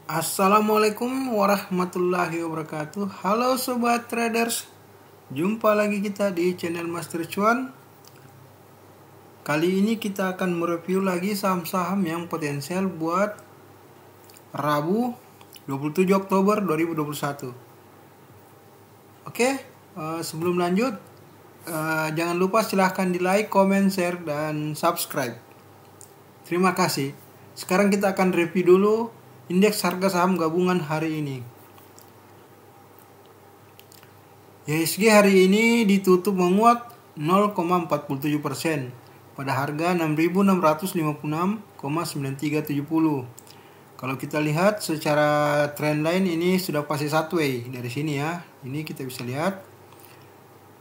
Assalamualaikum warahmatullahi wabarakatuh. Halo sobat traders, jumpa lagi kita di channel Master Cuan. Kali ini kita akan mereview lagi saham-saham yang potensial buat Rabu 27 Oktober 2021. Oke, sebelum lanjut, jangan lupa silahkan di like, comment, share, dan subscribe. Terima kasih. Sekarang kita akan review dulu indeks harga saham gabungan hari ini. IHSG hari ini ditutup menguat 0,47% pada harga 6.656,9370. Kalau kita lihat secara trendline ini sudah pasti sideways dari sini ya. Ini kita bisa lihat.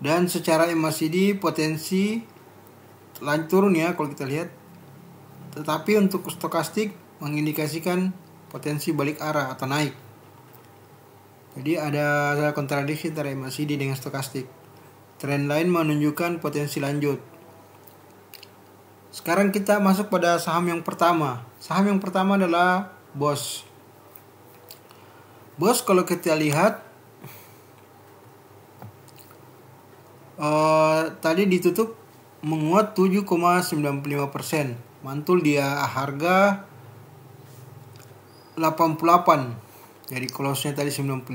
Dan secara MACD potensi lanjut turun ya kalau kita lihat. Tetapi untuk stokastik mengindikasikan potensi balik arah atau naik. Jadi ada kontradiksi antara MACD dengan stokastik. Trend lain menunjukkan potensi lanjut. Sekarang kita masuk pada saham yang pertama. Saham yang pertama adalah BOS. BOS kalau kita lihat tadi ditutup menguat 7,95%. Mantul dia harga 88. Jadi close-nya tadi 95.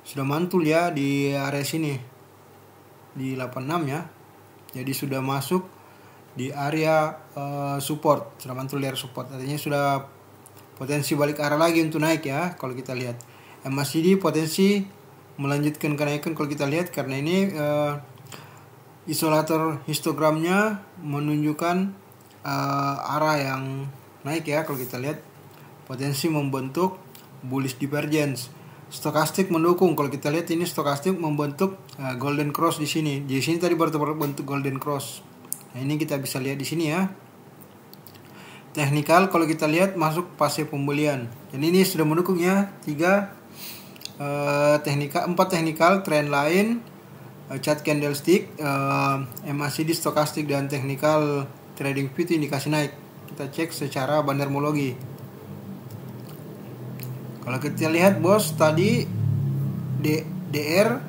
Sudah mantul ya di area sini. Di 86 ya. Jadi sudah masuk di area support. Sudah mantul di area support. Artinya sudah potensi balik arah lagi untuk naik ya kalau kita lihat. MACD potensi melanjutkan kenaikan kalau kita lihat karena ini isolator histogramnya menunjukkan arah yang naik ya kalau kita lihat, potensi membentuk bullish divergence. Stokastik mendukung kalau kita lihat, ini stokastik membentuk golden cross di sini. Di sini tadi baru terbentuk golden cross. Nah, ini kita bisa lihat di sini ya. Teknikal kalau kita lihat masuk fase pembelian. Dan ini sudah mendukung ya 4 teknikal trend line, chart candlestick, MACD stokastik dan teknikal trading view itu indikasi naik. Kita cek secara bandarmologi. Kalau kita lihat BOS tadi DR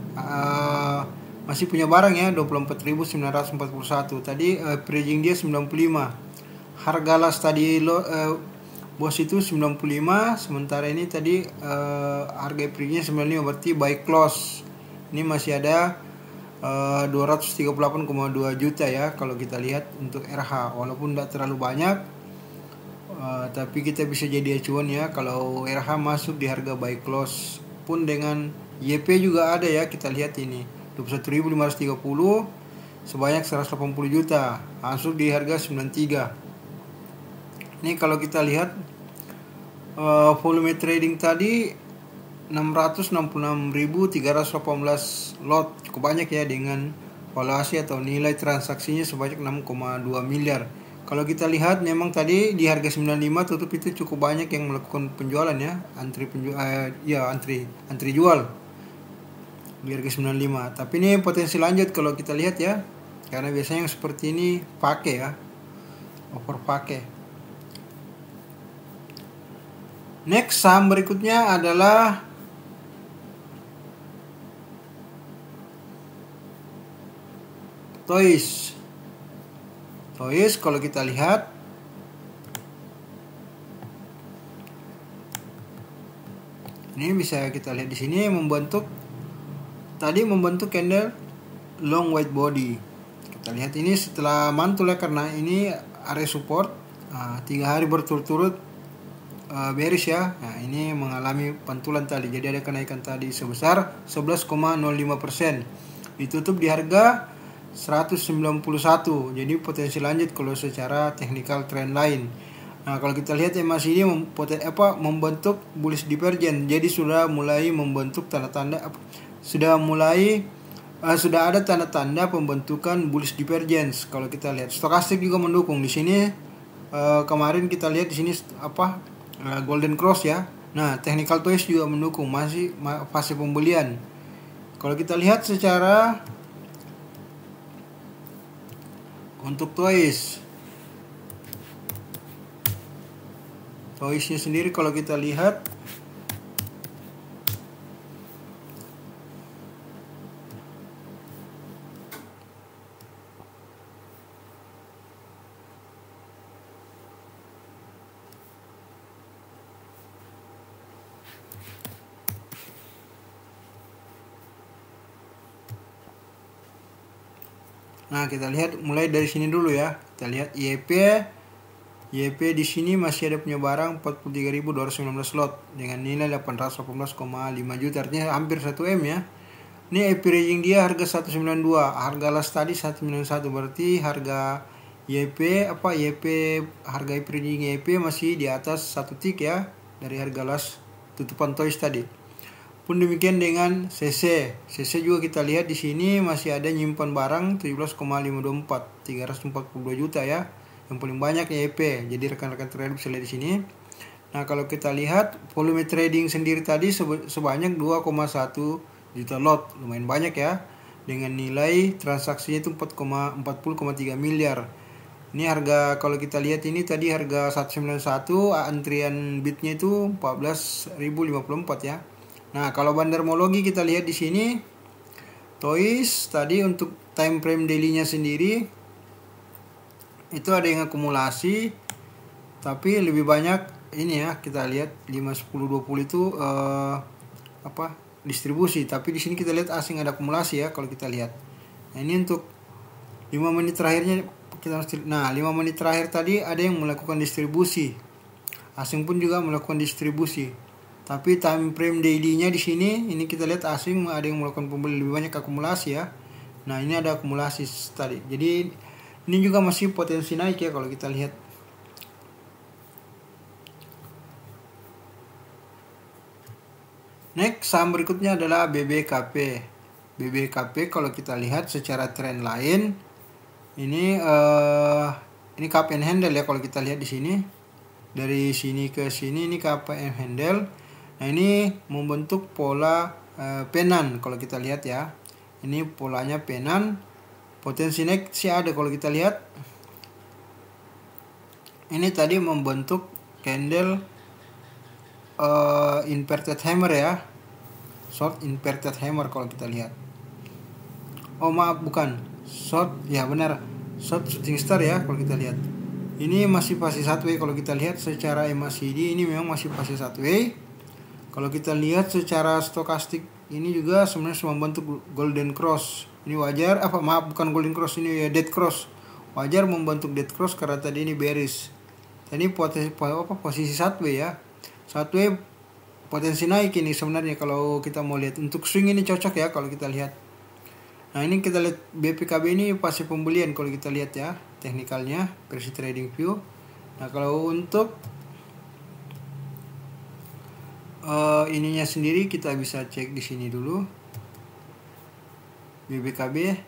masih punya barang ya 24.941. Tadi bridging dia 95. Harga last tadi BOS itu 95, sementara ini tadi harga bridgingnya 95, berarti buy close. Ini masih ada 238,2 juta ya kalau kita lihat untuk RH, walaupun tidak terlalu banyak, tapi kita bisa jadi acuan ya kalau RH masuk di harga buy close. Pun dengan YP juga ada ya, kita lihat ini 21.530 sebanyak 180 juta masuk di harga 93. Ini kalau kita lihat volume trading tadi 666.318 lot, cukup banyak ya dengan valuasi atau nilai transaksinya sebanyak 6,2 miliar. Kalau kita lihat memang tadi di harga 95 tutup itu cukup banyak yang melakukan penjualan ya, antri jual di harga 95. Tapi ini potensi lanjut kalau kita lihat ya, karena biasanya yang seperti ini pakai ya, overpakai. Next, saham berikutnya adalah Toys kalau kita lihat ini bisa kita lihat di sini membentuk candle long white body. Kita lihat ini setelah mantul ya, karena ini area support 3 hari berturut-turut bearish ya. Nah, ini mengalami pantulan tadi. Jadi ada kenaikan tadi sebesar 11,05%. Ditutup di harga 191. Jadi potensi lanjut kalau secara technical trend line. Nah, kalau kita lihat MACD membentuk bullish divergence. Jadi sudah mulai membentuk tanda-tanda sudah ada tanda-tanda pembentukan bullish divergence. Kalau kita lihat stokastik juga mendukung di sini. Kemarin kita lihat di sini golden cross ya. Nah, technical toys juga mendukung, masih fase pembelian. Kalau kita lihat secara untuk toys Toys-nya sendiri kalau kita lihat nah, kita lihat mulai dari sini dulu ya. Kita lihat YP di sini masih ada punya barang 43.219 slot dengan nilai 818,5 juta, artinya hampir 1 M ya. Ini averaging dia harga 192, harga last tadi 191, berarti harga harga averaging YP masih di atas 1 tick ya dari harga last tutupan toys tadi. Pun demikian dengan CC juga kita lihat di sini masih ada nyimpan barang 17,524, 342 juta ya. Yang paling banyak YP. Jadi rekan-rekan trader bisa lihat di sini. Nah, kalau kita lihat volume trading sendiri tadi sebanyak 2,1 juta lot, lumayan banyak ya. Dengan nilai transaksinya itu 40,3 miliar. Ini harga, kalau kita lihat ini tadi harga 191, antrian bitnya itu 14.054 ya. Nah, kalau bandermologi kita lihat di sini toys tadi untuk time frame daily-nya sendiri itu ada yang akumulasi, tapi lebih banyak ini ya, kita lihat 5, 10, 20 itu distribusi, tapi di sini kita lihat asing ada akumulasi ya kalau kita lihat. Nah, ini untuk 5 menit terakhirnya kita 5 menit terakhir tadi ada yang melakukan distribusi. Asing pun juga melakukan distribusi. Tapi time frame daily-nya di sini ini kita lihat asing ada yang melakukan pembeli, lebih banyak akumulasi ya. Nah, ini ada akumulasi tadi. Jadi ini juga masih potensi naik ya kalau kita lihat. Next, saham berikutnya adalah BBKP. BBKP kalau kita lihat secara tren lain ini cup and handle ya kalau kita lihat di sini. Dari sini ke sini ini cup and handle. Nah, ini membentuk pola penan kalau kita lihat ya. Ini polanya penan. Potensi naik sih ada kalau kita lihat. Ini tadi membentuk candle inverted hammer ya. Short inverted hammer kalau kita lihat. Oh maaf, bukan. Short, ya benar. Short shooting star ya kalau kita lihat. Ini masih fase 1W kalau kita lihat secara MACD ini memang masih fase 1W. Kalau kita lihat secara stokastik ini juga sebenarnya membentuk golden cross. Ini wajar, bukan golden cross, ini ya dead cross. Wajar membentuk dead cross karena tadi ini bearish. Tadi posisi 1W ya. 1W potensi naik ini sebenarnya kalau kita mau lihat. Untuk swing ini cocok ya kalau kita lihat. Nah, ini kita lihat BPKB ini fase pembelian kalau kita lihat ya. Teknikalnya versi trading view. Nah, kalau untuk ininya sendiri kita bisa cek di sini dulu. BBKB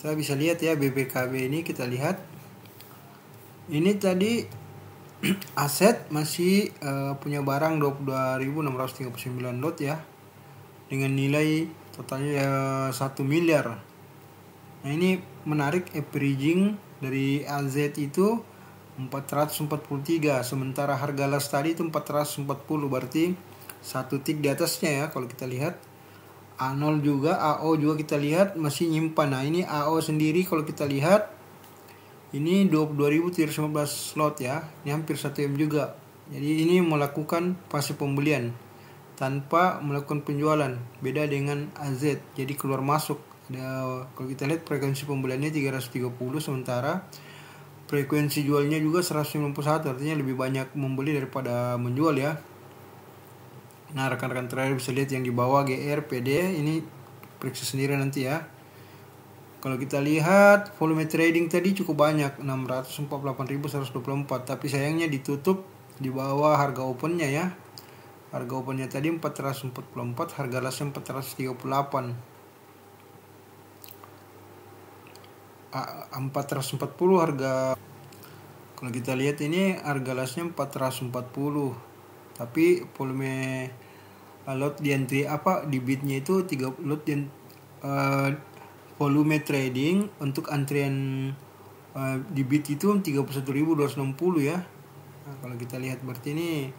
kita bisa lihat ya, BBKB ini kita lihat ini tadi aset masih punya barang 22.639 lot ya, dengan nilai totalnya 1 miliar. Nah, ini menarik, averaging dari AZ itu 443, sementara harga last tadi itu 440, berarti 1 tick di atasnya ya kalau kita lihat. A0 juga, AO juga kita lihat masih nyimpan. Nah, ini AO sendiri kalau kita lihat ini 22.315 slot ya, ini hampir 1 M juga. Jadi ini melakukan fase pembelian tanpa melakukan penjualan, beda dengan AZ, jadi keluar masuk. Kalau kita lihat frekuensi pembeliannya 330, sementara frekuensi jualnya juga 191, artinya lebih banyak membeli daripada menjual ya. Nah, rekan-rekan trader bisa lihat yang di bawah GR, PD, ini periksa sendiri nanti ya. Kalau kita lihat volume trading tadi cukup banyak, 648.124, tapi sayangnya ditutup di bawah harga opennya ya. Harga opennya tadi 444, harga lasnya 438. 440 harga. Kalau kita lihat ini harga lastnya 440, tapi volume lot di entry di bidnya itu 3 lot di volume trading untuk antrian di bid itu 31.260 ya. Nah, kalau kita lihat berarti ini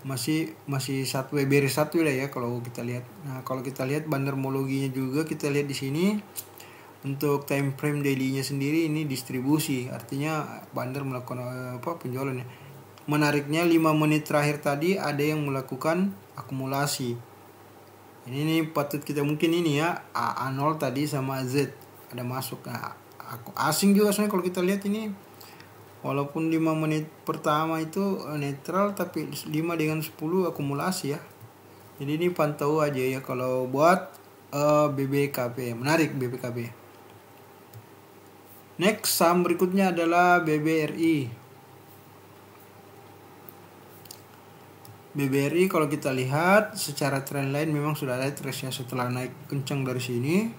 masih satu beres satu lah ya kalau kita lihat. Nah, kalau kita lihat bandermologinya juga kita lihat di sini. Untuk time frame daily-nya sendiri ini distribusi, artinya bandar melakukan penjualannya. Menariknya 5 menit terakhir tadi ada yang melakukan akumulasi. Ini patut kita mungkin ini ya, A0 tadi sama Z ada masuk. Nah, asing juga sebenarnya kalau kita lihat ini. Walaupun 5 menit pertama itu netral, tapi 5 dengan 10 akumulasi ya. Jadi ini pantau aja ya kalau buat BBKP. Menarik BBKP. Next, saham berikutnya adalah BBRI. BBRI kalau kita lihat secara trendline memang sudah ada trace setelah naik kencang dari sini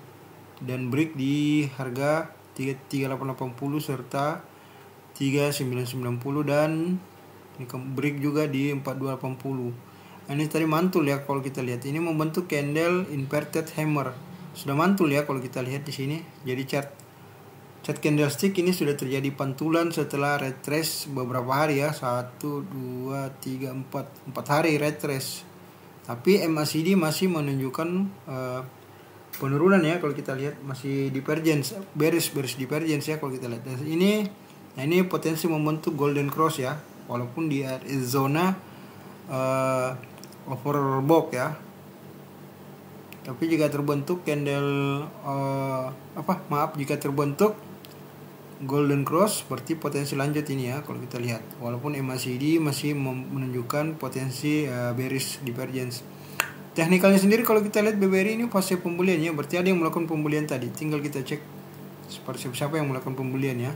dan break di harga 3880 serta 3990 dan break juga di 4280. Ini tadi mantul ya kalau kita lihat, ini membentuk candle inverted hammer. Sudah mantul ya kalau kita lihat di sini. Jadi chart candlestick ini sudah terjadi pantulan setelah retrace beberapa hari ya, 1 2 3 4 hari retrace. Tapi MACD masih menunjukkan penurunan ya kalau kita lihat, masih divergence, bearish divergence ya kalau kita lihat. Dan ini potensi membentuk golden cross ya, walaupun di zona overbought ya. Tapi jika terbentuk candle jika terbentuk golden cross berarti potensi lanjut ini ya kalau kita lihat. Walaupun MACD masih menunjukkan potensi bearish divergence. Teknikalnya sendiri kalau kita lihat BBRI ini fase pembelian ya, berarti ada yang melakukan pembelian tadi. Tinggal kita cek seperti siapa yang melakukan pembelian ya.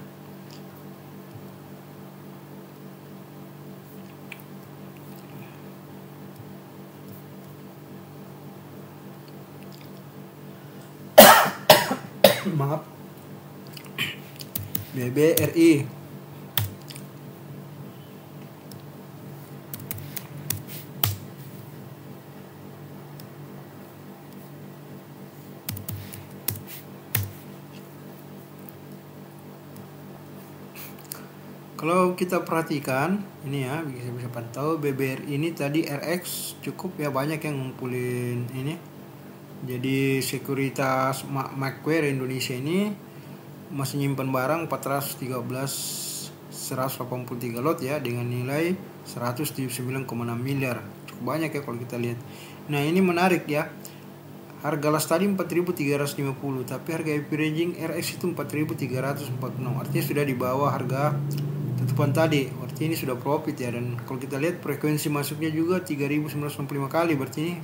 Maaf. BBRI. Kalau kita perhatikan ini ya, bisa pantau BBRI ini tadi RX cukup ya, banyak yang ngumpulin ini. Jadi sekuritas Macquarie Indonesia ini masih nyimpan barang 183 lot ya dengan nilai 179,6 miliar. Cukup banyak ya kalau kita lihat. Nah, ini menarik ya. Harga last tadi 4.350, tapi harga averaging RX itu 4.346. Artinya sudah di bawah harga tutupan tadi. Berarti ini sudah profit ya, dan kalau kita lihat frekuensi masuknya juga 3.965 kali, berarti ini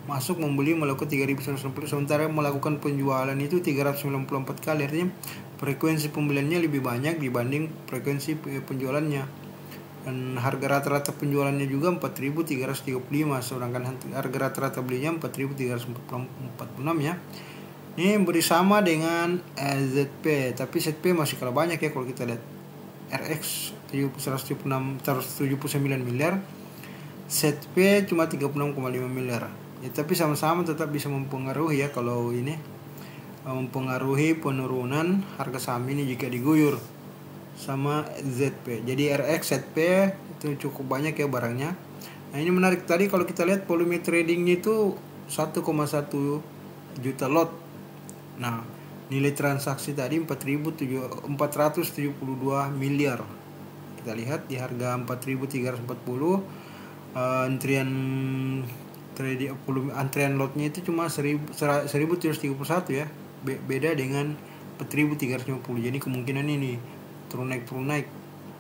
masuk membeli melakukan 3.960, sementara melakukan penjualan itu 394 kali. Artinya frekuensi pembeliannya lebih banyak dibanding frekuensi penjualannya, dan harga rata-rata penjualannya juga 4.335, sedangkan harga rata-rata belinya 4.346 ya. Ini bersama dengan ZP, tapi ZP masih kalah banyak ya kalau kita lihat. RX 179 miliar, ZP cuma 36,5 miliar. Ya, tapi sama-sama tetap bisa mempengaruhi ya kalau ini mempengaruhi penurunan harga saham ini jika diguyur sama ZP. Jadi RX ZP itu cukup banyak ya barangnya. Nah, ini menarik tadi kalau kita lihat volume tradingnya itu 1,1 juta lot. Nah, nilai transaksi tadi 472 miliar. Kita lihat di harga 4.340, antrian lotnya itu cuma 1.731 ya, beda dengan 4.350. Jadi kemungkinan ini turun naik,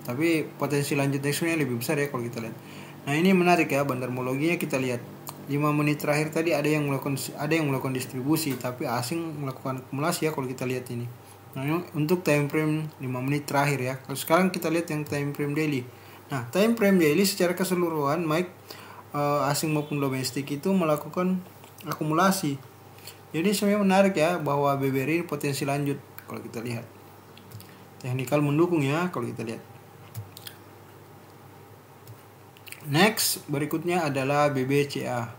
tapi potensi lanjut nextnya lebih besar ya kalau kita lihat. Nah, ini menarik ya bandarmologinya. Kita lihat 5 menit terakhir tadi ada yang melakukan distribusi, tapi asing melakukan akumulasi ya kalau kita lihat ini. Nah, ini untuk time frame 5 menit terakhir ya. Kalau sekarang kita lihat yang time frame daily. Nah, time frame daily secara keseluruhan asing maupun domestik itu melakukan akumulasi. Jadi sebenarnya menarik ya bahwa BBRI potensi lanjut kalau kita lihat. Teknikal mendukung ya kalau kita lihat. Next, berikutnya adalah BBCA.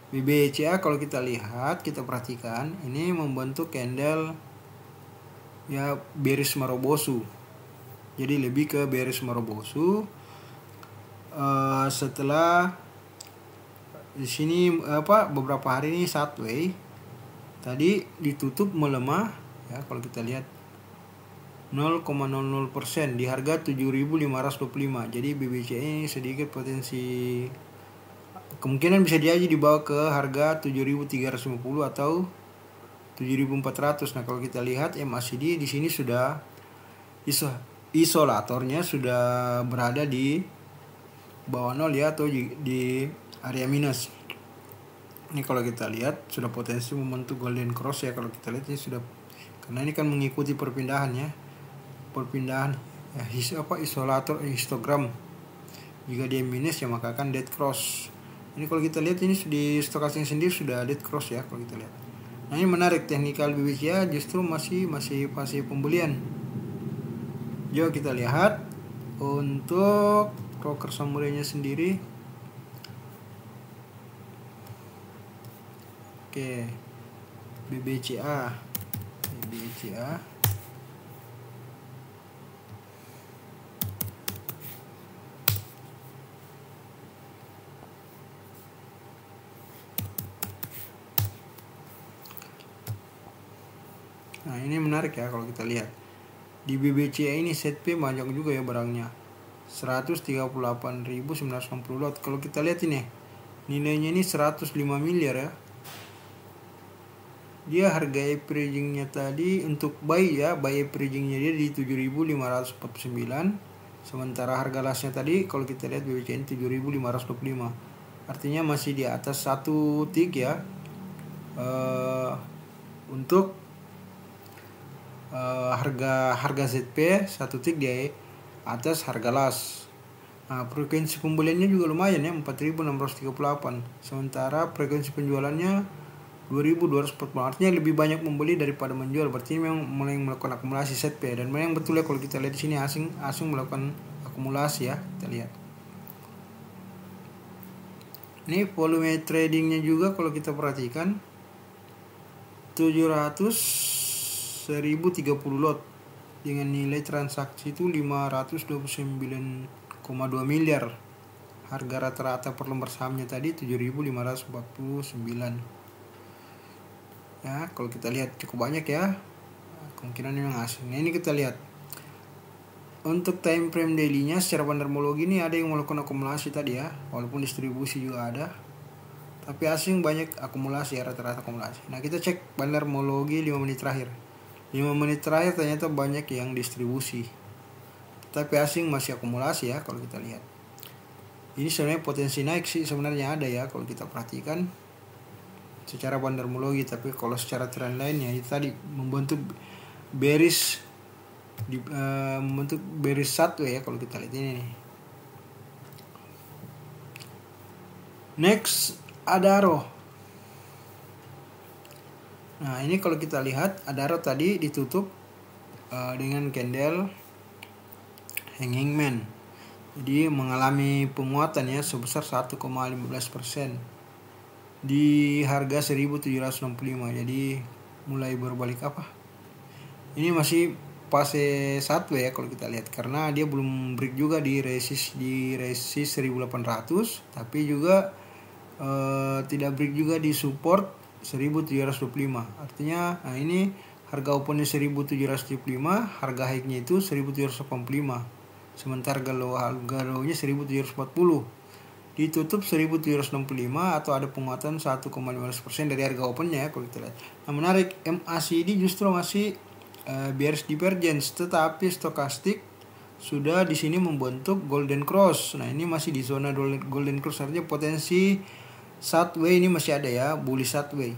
BBCA kalau kita lihat, kita perhatikan, ini membentuk candle ya bearish Marubozu. Jadi lebih ke bearish Marubozu. Setelah di sini beberapa hari ini sideways, tadi ditutup melemah ya, kalau kita lihat 0,00% di harga 7.525. Jadi BBCA ini sedikit potensi kemungkinan bisa diaji dibawa ke harga 7.350 atau 7.400. Nah, kalau kita lihat MACD di sini sudah isolatornya sudah berada di bawah 0 ya, atau di area minus. Ini kalau kita lihat sudah potensi membentuk golden cross ya, kalau kita lihat ini sudah, karena ini kan mengikuti perpindahan ya. Perpindahan ya, isolator histogram. Jika dia minus ya maka akan dead cross. Ini kalau kita lihat ini di stokastik sendiri sudah dead cross ya, kalau kita lihat. Nah, ini menarik, teknikal BBCA justru masih fase pembelian. Coba kita lihat untuk broker samurainya sendiri. Oke, BBCA. Nah, ini menarik ya kalau kita lihat. Di BBCA ini set P banyak juga ya barangnya. 138.960 lot. Kalau kita lihat ini, nilainya ini 105 miliar ya. Dia harga averagingnya tadi untuk buy ya, buy averagingnya dia di 7.549. Sementara harga lasnya tadi kalau kita lihat BBCA ini 7.525. Artinya masih di atas 1 tick ya. Untuk harga ZP 1 tick di atas harga las. Nah, frekuensi pembeliannya juga lumayan ya, 4.638. Sementara frekuensi penjualannya 2.240. Artinya lebih banyak membeli daripada menjual. Berarti memang mulai melakukan akumulasi ZP. Dan memang betul ya kalau kita lihat di sini asing melakukan akumulasi ya. Kita lihat. Ini volume tradingnya juga kalau kita perhatikan 1030 lot dengan nilai transaksi itu 529,2 miliar. Harga rata-rata per lembar sahamnya tadi 7.549. Ya, kalau kita lihat cukup banyak ya. Kemungkinan memang asing. Nah, ini kita lihat. Untuk time frame daily-nya secara bandarmologi ini ada yang melakukan akumulasi tadi ya, walaupun distribusi juga ada. Tapi asing banyak akumulasi ya, rata-rata akumulasi. Nah, kita cek bandarmologi 5 menit terakhir. 5 menit terakhir ternyata banyak yang distribusi. Tapi asing masih akumulasi ya kalau kita lihat. Ini sebenarnya potensi naik sih sebenarnya ada ya kalau kita perhatikan secara bandarmologi, tapi kalau secara trend lainnya itu tadi membentuk bearish satu ya kalau kita lihat ini nih. Next, Adaro. Nah, ini kalau kita lihat Adaro tadi ditutup dengan candle hanging man. Jadi mengalami penguatan ya sebesar 1,15% di harga 1.765. Jadi mulai berbalik apa? Ini masih fase 1 ya kalau kita lihat, karena dia belum break juga di resist 1.800, tapi juga tidak break juga di support 1.725. Artinya nah ini harga opennya 1.775, harga high-nya itu 1.785. Sementara harga low-nya 1.740. Ditutup 1.765 atau ada penguatan 1,15% dari harga opennya ya kalau kita lihat. Nah, menarik, MACD justru masih bearish divergence, tetapi stokastik sudah di sini membentuk golden cross. Nah, ini masih di zona golden cross, artinya potensi sideways ini masih ada ya, bullish sideways.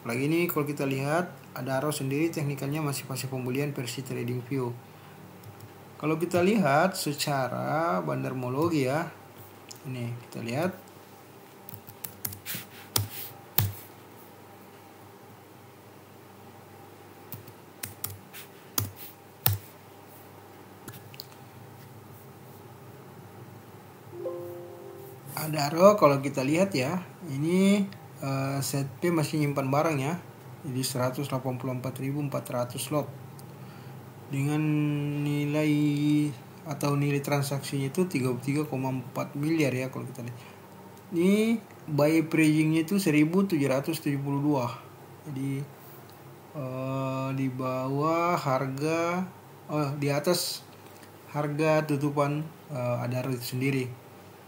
Lagi ini kalau kita lihat Adaro sendiri teknikalnya masih fase pembelian versi trading view. Kalau kita lihat secara bandarmologi ya, ini kita lihat Adaro kalau kita lihat ya, ini ZP masih nyimpan barang ya. Jadi 184.400 lot dengan nilai atau nilai transaksinya itu 33,4 miliar ya kalau kita lihat. Ini buy averagingnya itu 1772. Jadi di bawah harga, di atas harga tutupan Adaro itu sendiri.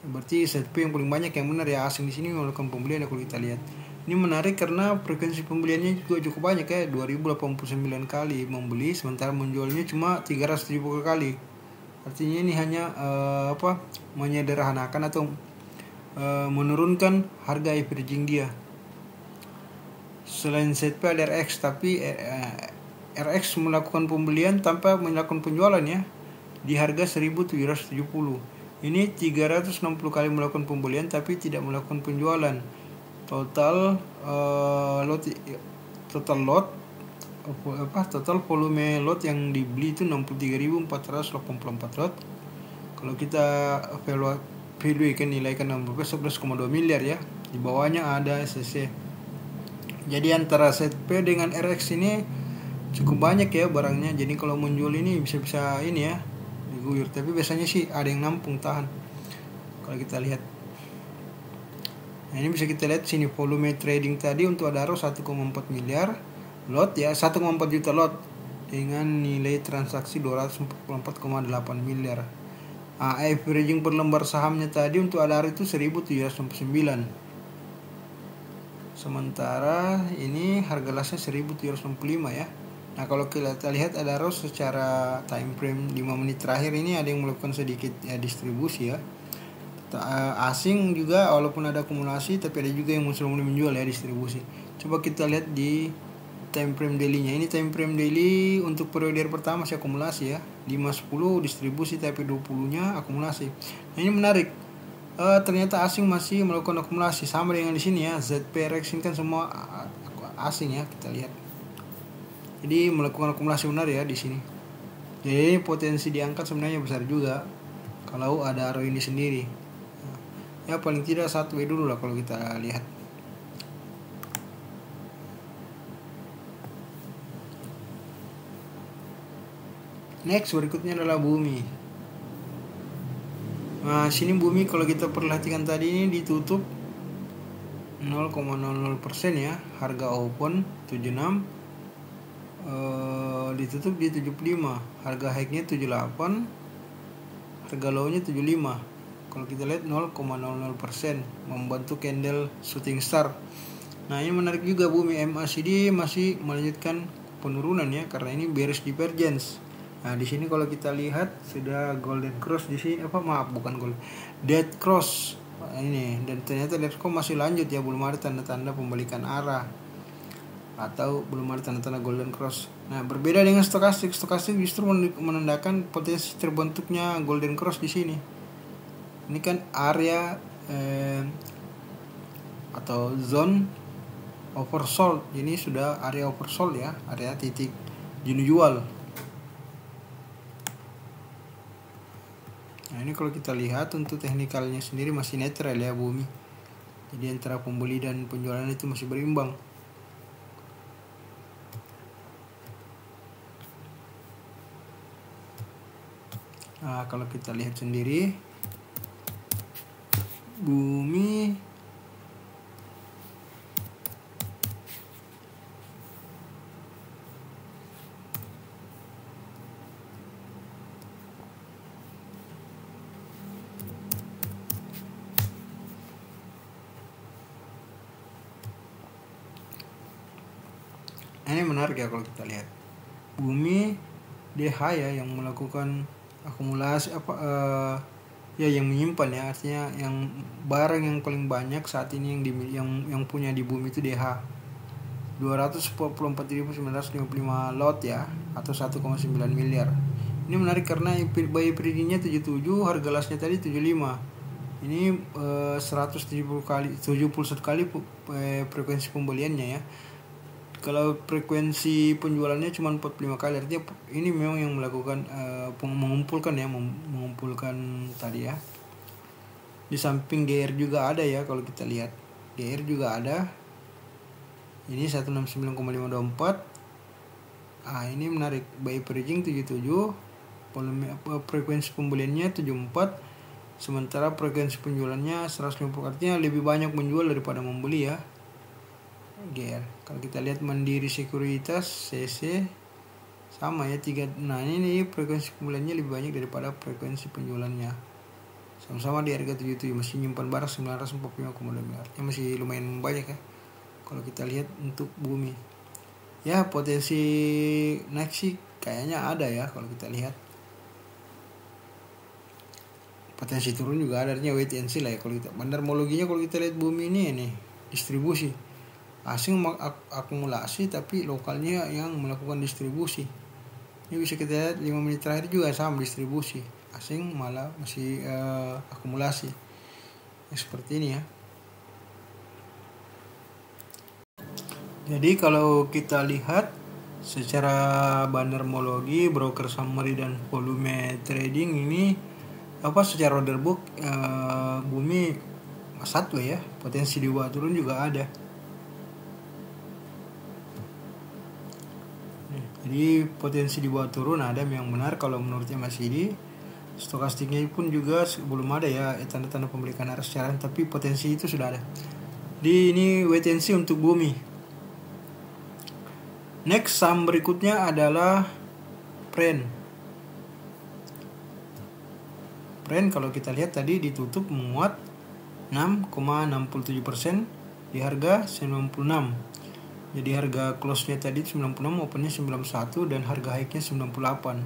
Berarti ZP yang paling banyak yang benar ya, asing di sini melakukan pembelian ya kalau kita lihat. Ini menarik karena frekuensi pembeliannya juga cukup banyak ya, 2089 kali membeli, sementara menjualnya cuma 370 kali. Artinya ini hanya menyederhanakan atau menurunkan harga averaging dia. Selain ZP ada RX, tapi RX melakukan pembelian tanpa melakukan penjualan ya, di harga 1770. Ini 360 kali melakukan pembelian tapi tidak melakukan penjualan. Total volume lot yang dibeli itu 63.484 lot. Kalau kita value kan nilaikan 11,2 miliar ya. Di bawahnya ada SCC. Jadi antara ZP dengan RX ini cukup banyak ya barangnya. Jadi kalau menjual ini bisa ini ya, diguyur. Tapi biasanya sih ada yang nampung tahan. Kalau kita lihat. Nah, ini bisa kita lihat sini volume trading tadi untuk Adaro 1,4 miliar lot ya, 1,4 juta lot dengan nilai transaksi 244,8 miliar. Averaging per lembar sahamnya tadi untuk Adaro itu 1709. Sementara ini harga lasnya 1765 ya. Nah, kalau kita lihat Adaro secara time frame 5 menit terakhir ini ada yang melakukan sedikit ya distribusi ya. Asing juga walaupun ada akumulasi, tapi ada juga yang mulai menjual ya, distribusi. Coba kita lihat di time frame daily-nya. Ini time frame daily untuk periode pertama masih akumulasi ya, 5-10 distribusi tapi 20-nya akumulasi. Nah, ini menarik. Ternyata asing masih melakukan akumulasi sama dengan di sini ya. ZPRX ini kan semua asing ya, kita lihat. Jadi melakukan akumulasi benar ya di sini. Jadi potensi diangkat sebenarnya besar juga kalau ada Adaro ini sendiri. Ya paling tidak 1W dulu lah kalau kita lihat. Next berikutnya adalah Bumi. Nah, sini Bumi kalau kita perhatikan tadi ini ditutup 0,00% ya. Harga open 76, ditutup di 75. Harga high-nya 78, harga low-nya 75. Kalau kita lihat 0,00% membantu candle shooting star. Nah, ini menarik juga Bumi. MACD masih melanjutkan penurunan ya, karena ini bearish divergence. Nah, di sini kalau kita lihat sudah golden cross di sini, dead cross ini, dan ternyata dead cross masih lanjut ya, belum ada tanda-tanda pembalikan arah atau belum ada tanda-tanda golden cross. Nah, berbeda dengan stokastik justru menandakan potensi terbentuknya golden cross di sini. Ini kan area atau zone oversold. Ini sudah area oversold ya, area titik jenuh jual. Nah, ini kalau kita lihat untuk teknikalnya sendiri masih netral ya Bumi. Jadi antara pembeli dan penjualan itu masih berimbang. Nah, kalau kita lihat sendiri Bumi ini menarik ya kalau kita lihat. Bumi DH ya yang melakukan akumulasi yang menyimpan ya, artinya yang barang yang paling banyak saat ini yang punya di Bumi itu DH 244.955 lot ya, atau 1,9 miliar. Ini menarik karena buy averaging-nya 77, harga lasnya tadi 75. Ini 171 kali frekuensi pembeliannya ya. Kalau frekuensi penjualannya cuma 45 kali, artinya ini memang yang melakukan mengumpulkan tadi ya. Di samping GR juga ada ya, kalau kita lihat GR juga ada. Ini 169,524. Ini menarik, buy averaging 77, volume frekuensi pembeliannya 74, sementara frekuensi penjualannya 150, artinya lebih banyak menjual daripada membeli ya GR. Kalau kita lihat Mandiri Sekuritas CC sama ya 3. Nah ini frekuensi pembeliannya lebih banyak daripada frekuensi penjualannya, sama-sama di harga 77, masih nyimpan barang 945,2 miliar, artinya masih lumayan banyak ya. Kalau kita lihat untuk Bumi ya, potensi naik sih kayaknya ada ya. Kalau kita lihat potensi turun juga ada, artinya wait and see lah ya. Kalau kita bandarmologinya, kalau kita lihat Bumi ini distribusi asing akumulasi, tapi lokalnya yang melakukan distribusi. Ini bisa kita lihat 5 menit terakhir juga sama distribusi, asing malah masih akumulasi ya, seperti ini ya. Jadi kalau kita lihat secara bandarmologi, broker summary dan volume trading ini secara order book Bumi satu ya, potensi di bawah turun juga ada. Jadi potensi di bawah turun ada yang benar kalau menurutnya MACD. Stokastiknya pun juga belum ada ya tanda-tanda pembalikan arah secara, tapi potensi itu sudah ada. Di ini wait and see untuk Bumi. Next saham berikutnya adalah Pren. Pren kalau kita lihat tadi ditutup menguat 6,67% di harga 96. Jadi harga close-nya tadi 96, open-nya 91, dan harga high-nya 98.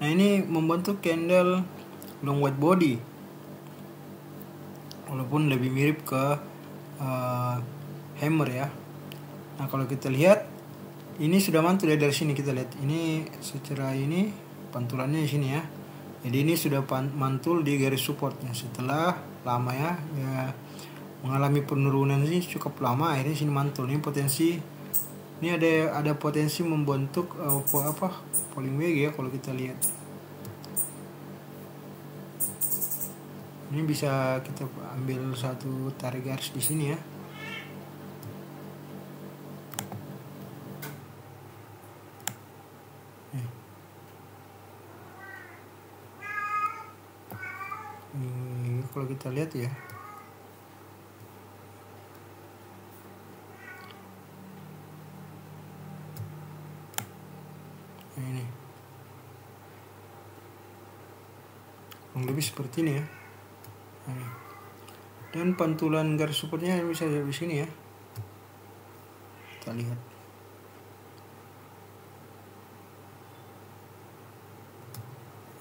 Nah ini membentuk candle long white body, walaupun lebih mirip ke hammer ya. Nah kalau kita lihat ini sudah mantul ya, dari sini kita lihat ini secara ini pantulannya di sini ya. Jadi ini sudah mantul di garis supportnya setelah lama ya mengalami penurunan sih cukup lama, akhirnya sini mantul. Ini potensi, ini ada potensi membentuk falling wedge ya. Kalau kita lihat ini bisa kita ambil satu tarik garis di sini ya. Kalau kita lihat ya, ini lebih seperti ini ya. Dan pantulan garis supportnya bisa di sini ya. Kita lihat.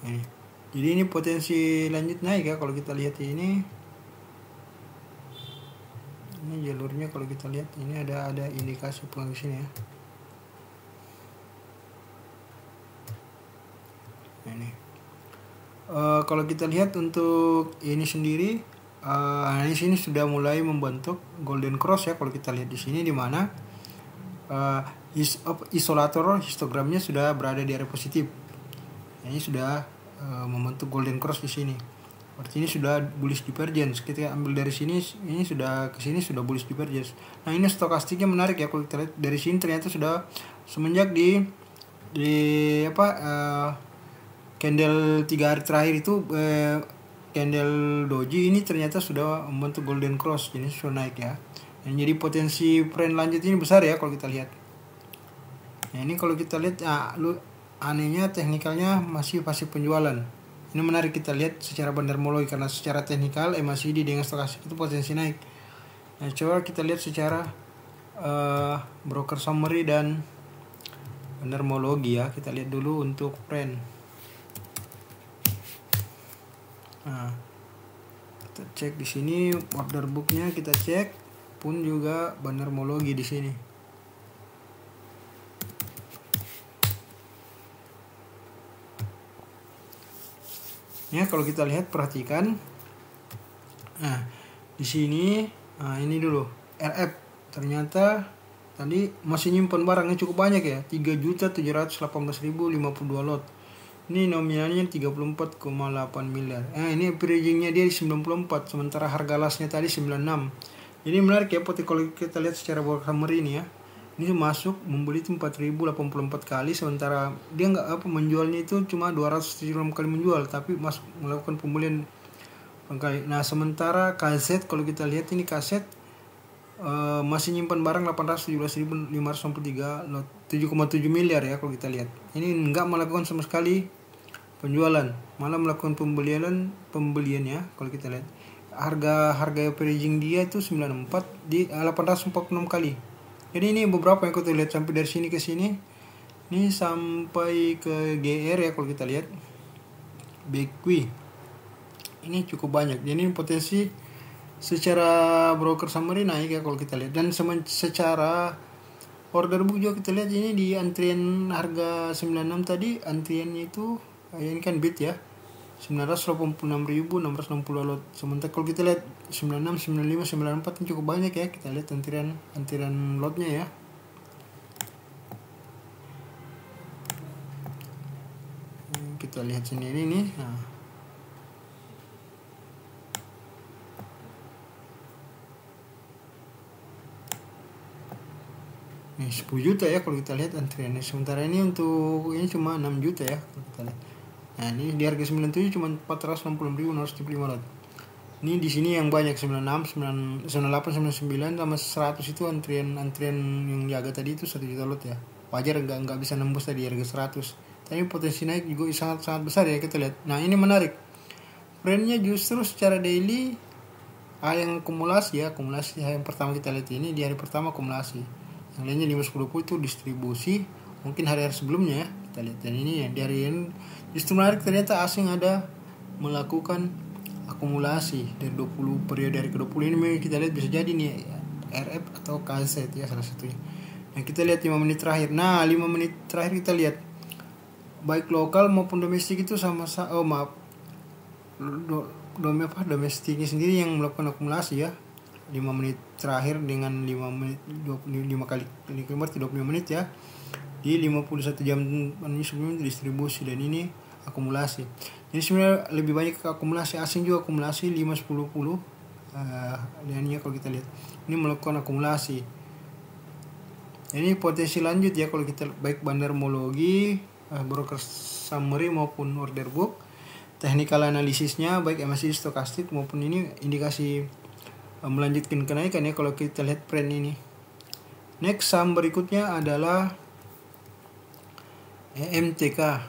Ini. Jadi ini potensi lanjut naik ya. Kalau kita lihat ini jalurnya, kalau kita lihat ini ada indikasi pengaruh sini ya. Ini kalau kita lihat untuk ini sendiri, di sini sudah mulai membentuk golden cross ya. Kalau kita lihat di sini, di mana isolator histogramnya sudah berada di area positif. Ini sudah membentuk golden cross di sini. Berarti ini sudah bullish divergence. Kita ambil dari sini, ini sudah ke sini sudah bullish divergence. Nah ini stokastiknya menarik ya. Kalau kita lihat dari sini ternyata sudah semenjak di candle 3 hari terakhir itu candle doji ini ternyata sudah membentuk golden cross, jadi sudah naik ya. Dan jadi potensi trend lanjut ini besar ya kalau kita lihat. Nah ini kalau kita lihat anehnya teknikalnya masih pasif penjualan. Ini menarik kita lihat secara bandarmologi, karena secara teknikal MACD dengan stokastik itu potensi naik. Nah coba kita lihat secara broker summary dan bandarmologi ya. Kita lihat dulu untuk trend. Nah, kita cek di sini order booknya, kita cek pun juga bandarmologi di sini. Ya kalau kita lihat, perhatikan. Nah di sini, ini dulu RF ternyata tadi masih nyimpan barangnya cukup banyak ya, 3.718.052 lot. Ini nominalnya 34,8 miliar. Ini averagingnya dia di 94, sementara harga lasnya tadi 96. Ini menarik ya, kalau kita lihat secara broker summary ini ya. Ini masuk membeli itu 4084 kali, sementara dia nggak menjualnya itu cuma 276 kali menjual, tapi masuk melakukan pembelian kali. Nah, sementara kaset kalau kita lihat ini kaset masih nyimpan barang 817.563 lot 7,7 miliar ya kalau kita lihat. Ini nggak melakukan sama sekali penjualan, malah melakukan pembelian ya kalau kita lihat. Harga averaging dia itu 94 di 846 kali. Jadi ini beberapa yang kita lihat sampai dari sini ke sini. Ini sampai ke GR ya kalau kita lihat. BQ. Ini cukup banyak. Jadi ini potensi secara broker summary naik ya kalau kita lihat. Dan secara order book juga kita lihat ini di antrian harga 96 tadi, antriannya itu ini kan bid ya. 986.660 lot. Sementara kalau kita lihat 96, 95, 94 ini cukup banyak ya. Kita lihat antrian lotnya ya. Kita lihat sini ini nih. Nah. Ini 10 juta ya kalau kita lihat antriannya. Sementara ini untuk ini cuma 6 juta ya kalau kita lihat. Nah, ini di harga 97 cuma 466.675 lot. Ini di sini yang banyak 96, 98, 99 sama 100 itu antrian yang jaga tadi itu 1 juta lot ya. Wajar nggak bisa nembus tadi harga 100. Tapi potensi naik juga sangat besar ya kita lihat. Nah, ini menarik. Trendnya justru secara daily yang akumulasi yang pertama kita lihat ini di hari pertama akumulasi. Yang lainnya 5-10 itu distribusi, mungkin hari-hari sebelumnya ya kita lihat. Dan ini ya di hari ini justru menarik, ternyata asing ada melakukan akumulasi dari 20 periode dari ke-20 ini kita lihat bisa jadi nih RF atau KZ ya salah satunya. Nah, kita lihat 5 menit terakhir. Nah, 5 menit terakhir kita lihat baik lokal maupun domestik itu domestiknya sendiri yang melakukan akumulasi ya. 5 menit terakhir dengan 5 menit 25 kali keluar 25 menit ya. Di 51 jam sebelum distribusi, dan ini akumulasi. Jadi sebenarnya lebih banyak ke akumulasi asing juga, akumulasi 5-10-10. Dan ini kalau kita lihat ini melakukan akumulasi. Ini potensi lanjut ya kalau kita baik bandarmologi, broker summary maupun order book, technical analisisnya baik MACD stokastik maupun ini indikasi melanjutkan kenaikan ya kalau kita lihat trend ini. Next saham berikutnya adalah EMTK.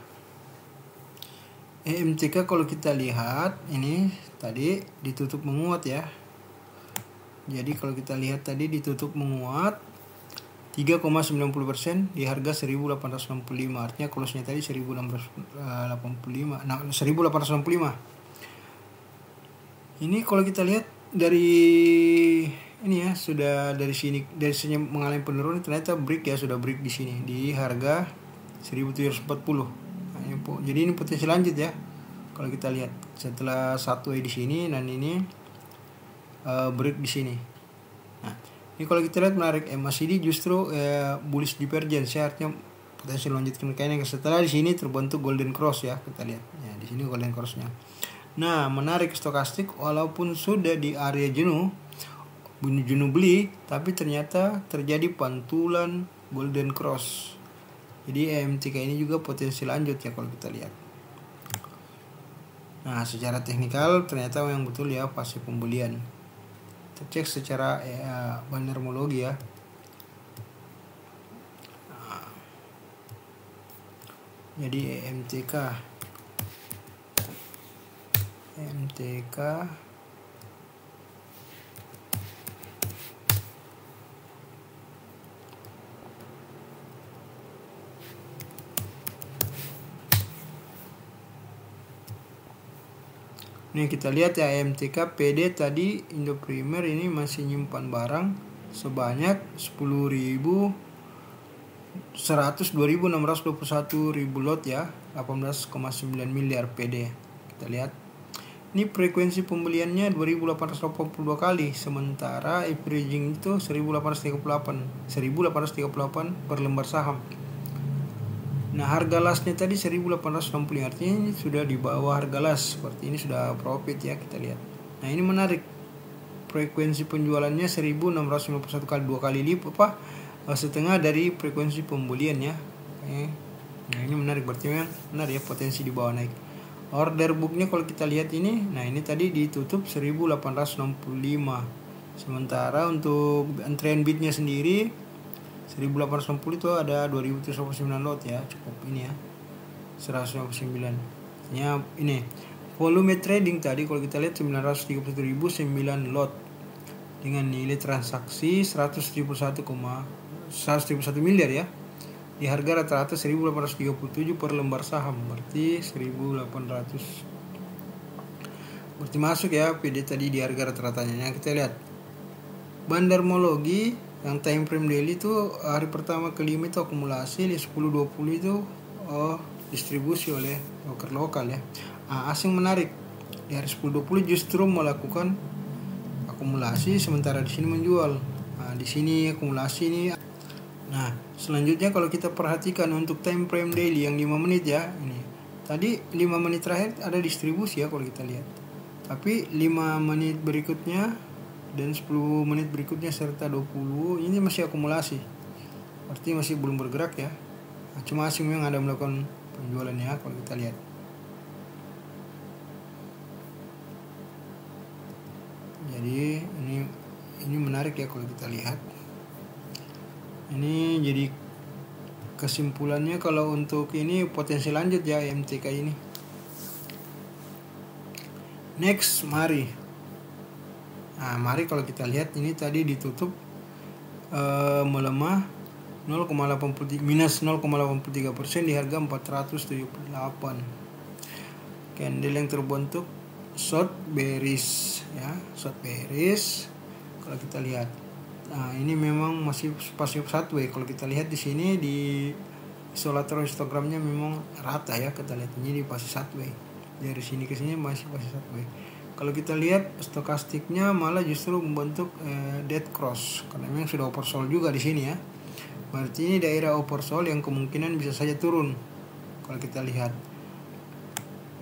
EMTK kalau kita lihat ini tadi ditutup menguat ya. Jadi kalau kita lihat tadi ditutup menguat 3,90% di harga 1865. Artinya close-nya tadi 1685. Nah, 1865. Ini kalau kita lihat dari ini ya, sudah dari sini mengalami penurunan, ternyata break ya, sudah break di sini di harga 1740. Nah, jadi ini potensi lanjut ya. Kalau kita lihat setelah satu di sini dan ini break di sini. Nah, ini kalau kita lihat menarik, MACD justru bullish divergence ya, artinya potensi lanjutkan kayaknya setelah di sini terbentuk golden cross ya, kita lihat. Ya, di sini golden cross-nya. Nah, menarik stokastik walaupun sudah di area jenuh beli, tapi ternyata terjadi pantulan golden cross. Jadi EMTK ini juga potensi lanjut ya kalau kita lihat. Nah, secara teknikal ternyata yang betul ya pasti pembelian. Kita cek secara bandarmologi ya. Nah, jadi EMTK Nih kita lihat ya, EMTK PD tadi Indo Primer ini masih nyimpan barang sebanyak 10.102.621 lot ya, 18,9 miliar PD. Kita lihat ini frekuensi pembeliannya 2882 kali, sementara averaging itu 1838 per lembar saham. Nah, harga lastnya tadi 1860, artinya ini sudah di bawah harga last. Seperti ini sudah profit ya, kita lihat. Nah, ini menarik. Frekuensi penjualannya 1651 kali, 2 kali lipat setengah dari frekuensi pembelian ya. Nah, ini menarik, berarti memang benar ya, potensi di bawah naik. Order booknya kalau kita lihat ini, nah ini tadi ditutup 1865. Sementara untuk antrian bidnya sendiri 1860 itu ada 2359 lot ya, cukup ini ya, 159. Ya ini volume trading tadi kalau kita lihat 931.009 lot dengan nilai transaksi 171 miliar ya, di harga rata-rata 1837 per lembar saham, berarti 1800, berarti masuk ya PD tadi di harga rata-ratanya. Yang kita lihat bandarmologi yang time frame daily itu hari pertama ke 5 itu akumulasi, di 10-20 itu distribusi oleh broker lokal ya. Asing menarik di hari 10-20 justru melakukan akumulasi, sementara di sini menjual. Di sini akumulasi ini. Nah, selanjutnya kalau kita perhatikan untuk time frame daily yang 5 menit ya, ini tadi 5 menit terakhir ada distribusi ya kalau kita lihat. Tapi 5 menit berikutnya dan 10 menit berikutnya serta 20 ini masih akumulasi. Berarti masih belum bergerak ya. Cuma asing yang ada melakukan penjualan ya kalau kita lihat. Jadi ini menarik ya kalau kita lihat. Ini jadi kesimpulannya kalau untuk ini potensi lanjut ya MTK ini. Next, mari kalau kita lihat ini tadi ditutup melemah 0,83% di harga 478. Candle yang terbentuk short bearish ya, short bearish kalau kita lihat. Nah, ini memang masih pasif sideways. Kalau kita lihat di sini di isolator histogramnya memang rata ya, kita lihat ini di pasif sideways. Dari sini ke sini masih pasif sideways. Kalau kita lihat stokastiknya malah justru membentuk dead cross karena memang sudah oversold juga di sini ya. Berarti ini daerah oversold yang kemungkinan bisa saja turun. Kalau kita lihat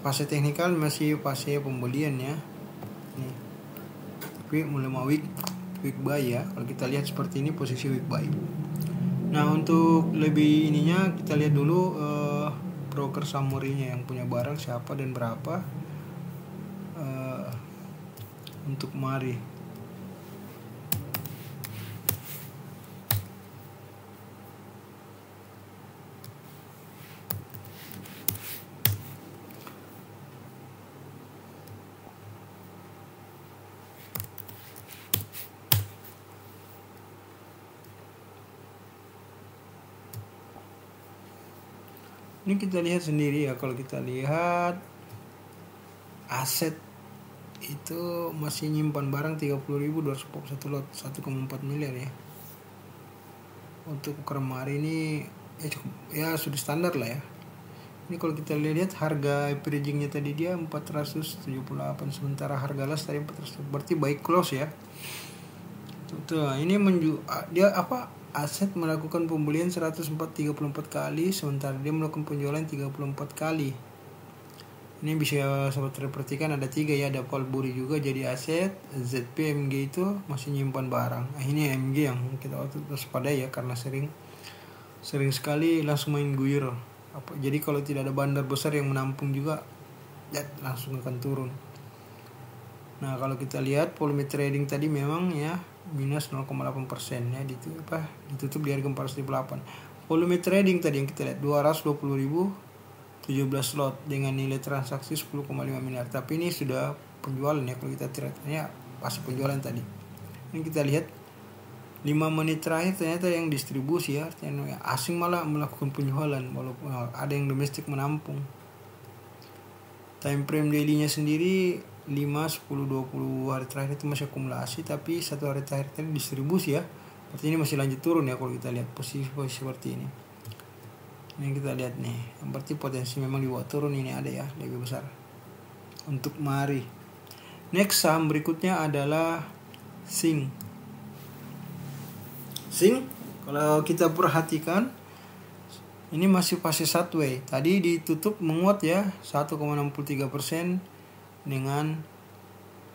fase teknikal masih fase pembelian ya. Nih. Tapi mulai mau weak buy ya. Kalau kita lihat seperti ini posisi weak buy. Nah, untuk lebih ininya kita lihat dulu broker summary-nya yang punya barang siapa dan berapa untuk mari. Ini kita lihat sendiri ya, kalau kita lihat aset itu masih nyimpan barang 30.241 lot, 1,4 miliar ya. Untuk ukuran hari ini ya sudah standar lah ya. Ini kalau kita lihat harga averagingnya tadi dia 478, sementara harga last tadi 400, berarti baik close ya. Tuh, ini dia aset melakukan pembelian 34 kali, sementara dia melakukan penjualan 34 kali. Ini bisa sobat perhatikan ada 3 ya, ada Polburi juga jadi aset, ZP, MG itu masih nyimpan barang. Ini MG yang kita waspadai ya, karena sering sekali langsung main guyur. Jadi kalau tidak ada bandar besar yang menampung juga, langsung akan turun. Nah, kalau kita lihat volume trading tadi memang ya minus 0,8% ya, ditutup di harga 408. Volume trading tadi yang kita lihat 220.017 lot dengan nilai transaksi 10,5 miliar. Tapi ini sudah penjualan ya, kalau kita trade-nya pas penjualan tadi. Ini kita lihat 5 menit terakhir ternyata yang distribusi ya, artinya asing malah melakukan penjualan walaupun ada yang domestik menampung. Time frame daily-nya sendiri 5, 10, 20 hari terakhir itu masih akumulasi, tapi 1 hari terakhir tadi distribusi ya. Berarti ini masih lanjut turun ya kalau kita lihat posisi seperti ini. Ini kita lihat nih, berarti potensi memang dibawa turun ini ada ya, lebih besar. Untuk mari. Next saham berikutnya adalah Sing. Kalau kita perhatikan Ini masih fase sideways. Tadi ditutup menguat ya 1,63% dengan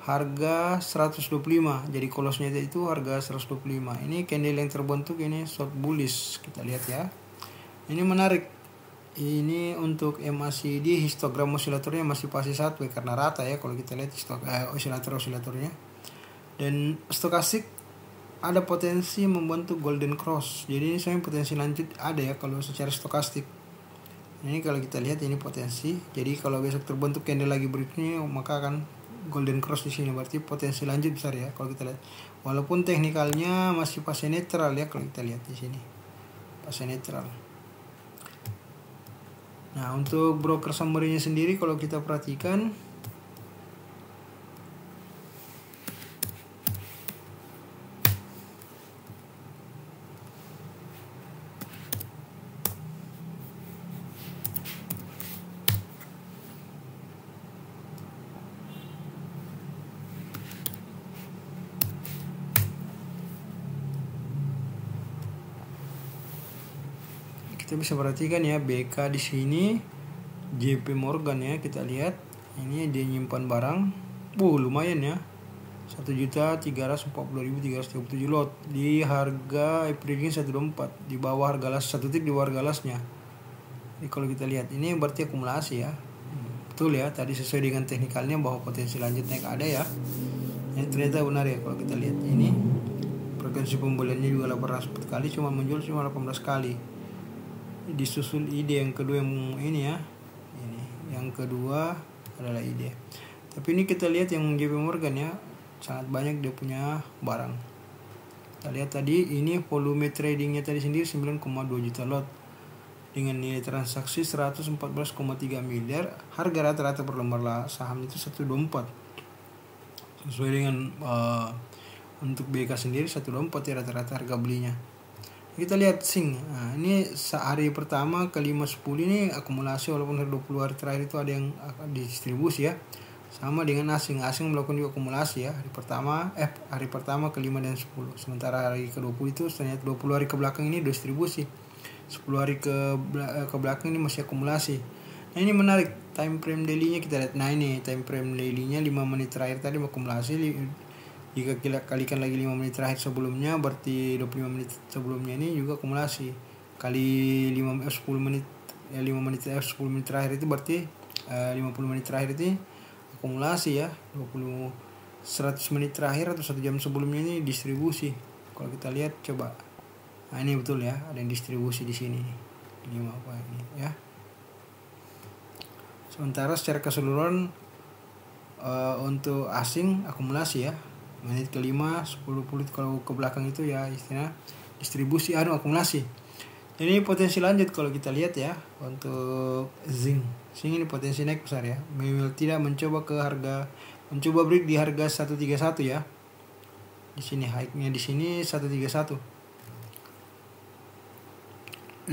harga 125. Jadi close-nya itu harga 125. Ini candle yang terbentuk ini short bullish. Kita lihat ya. Ini menarik. Ini untuk MACD histogram osilatornya masih fase sideways karena rata ya kalau kita lihat osilatornya. Dan stokastik ada potensi membentuk golden cross. Jadi ini sebenarnya potensi lanjut ada ya kalau secara stokastik. Ini kalau kita lihat ini potensi. Jadi kalau besok terbentuk candle lagi berikutnya maka akan golden cross di sini, berarti potensi lanjut besar ya kalau kita lihat. Walaupun teknikalnya masih fase netral ya kalau kita lihat di sini. Fase netral. Nah, untuk broker summary-nya sendiri kalau kita perhatikan kita bisa perhatikan ya BK di sini, JP Morgan ya kita lihat ini dia nyimpan barang, lumayan ya 1.340.337 lot di harga averaging 124 di bawah harga las 1 titik di bawah harga lasnya. Jadi kalau kita lihat ini berarti akumulasi ya, betul ya tadi sesuai dengan teknikalnya bahwa potensi lanjut naik ada ya. Ini ternyata benar ya kalau kita lihat ini frekuensi pembeliannya juga 800 kali, cuma menjual cuma 18 kali. Disusul ide yang kedua yang ini ya, ini yang kedua adalah ide. Tapi ini kita lihat yang JP Morgan ya sangat banyak dia punya barang. Kita lihat tadi ini volume tradingnya tadi sendiri 9,2 juta lot dengan nilai transaksi 114,3 miliar. Harga rata-rata per lembar saham itu 124 sesuai dengan untuk BK sendiri 124 ya rata-rata harga belinya. Kita lihat Sing. Nah, ini hari pertama ke 5-10 ini akumulasi walaupun 20 hari terakhir itu ada yang didistribusi ya. Sama dengan asing melakukan juga akumulasi ya. Hari pertama ke 5 dan 10. Sementara hari ke-20 itu ternyata 20 hari ke belakang ini distribusi. 10 hari ke belakang ini masih akumulasi. Nah, ini menarik time frame daily-nya kita lihat. Nah, ini time frame daily-nya 5 menit terakhir tadi akumulasi. Jika kita kalikan lagi 5 menit terakhir sebelumnya berarti 25 menit sebelumnya ini juga akumulasi. Kali 10 menit ya 5 menit 10 menit terakhir itu berarti 50 menit terakhir itu akumulasi ya. 100 menit terakhir atau 1 jam sebelumnya ini distribusi. Kalau kita lihat coba. Nah, ini betul ya, ada yang distribusi di sini. 5 apa ini ya. Sementara secara keseluruhan untuk asing akumulasi ya. Menit ke-5, 10 kalau ke belakang itu ya istilah distribusi akumulasi. Ini potensi lanjut kalau kita lihat ya untuk Zing ini potensi naik besar ya. Tidak mencoba break di harga 131 ya. Di sini high-nya di sini 131.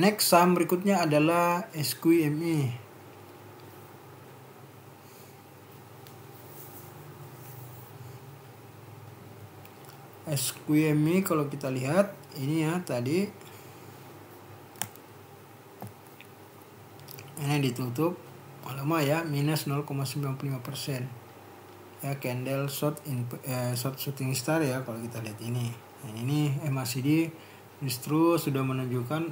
Next saham berikutnya adalah SQME. SQME kalau kita lihat ini ya tadi ini ditutup lama ya minus 0,95% ya candle short shooting star ya kalau kita lihat ini. Nah, ini MACD justru sudah menunjukkan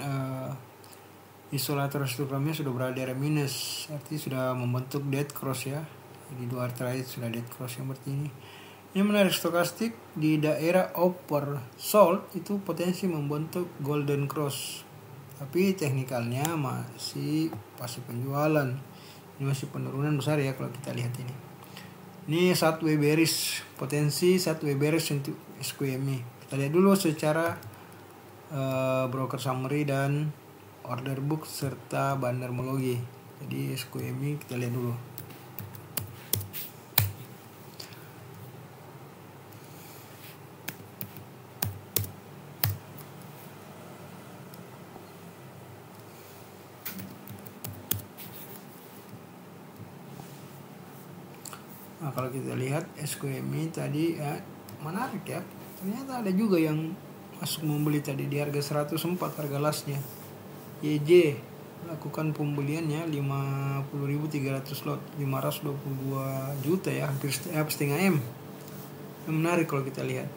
isolator histogramnya sudah berada di area minus, artinya sudah membentuk dead cross ya. Di 2 hari terakhir sudah dead cross yang seperti ini. Ini menarik stokastik di daerah oversold itu potensi membentuk golden cross. Tapi teknikalnya masih pasti penjualan. Ini masih penurunan besar ya kalau kita lihat ini. Ini sideways bearish, potensi sideways bearish untuk SQME. Kita lihat dulu secara broker summary dan order book serta bandarmologi. Jadi SQME kita lihat dulu. Nah, kalau kita lihat SQME tadi ya menarik ya. Ternyata ada juga yang masuk membeli tadi di harga 104 harga lasnya. YJ lakukan pembeliannya 50.300 lot, 522 juta ya, hampir setengah M. Yang menarik kalau kita lihat.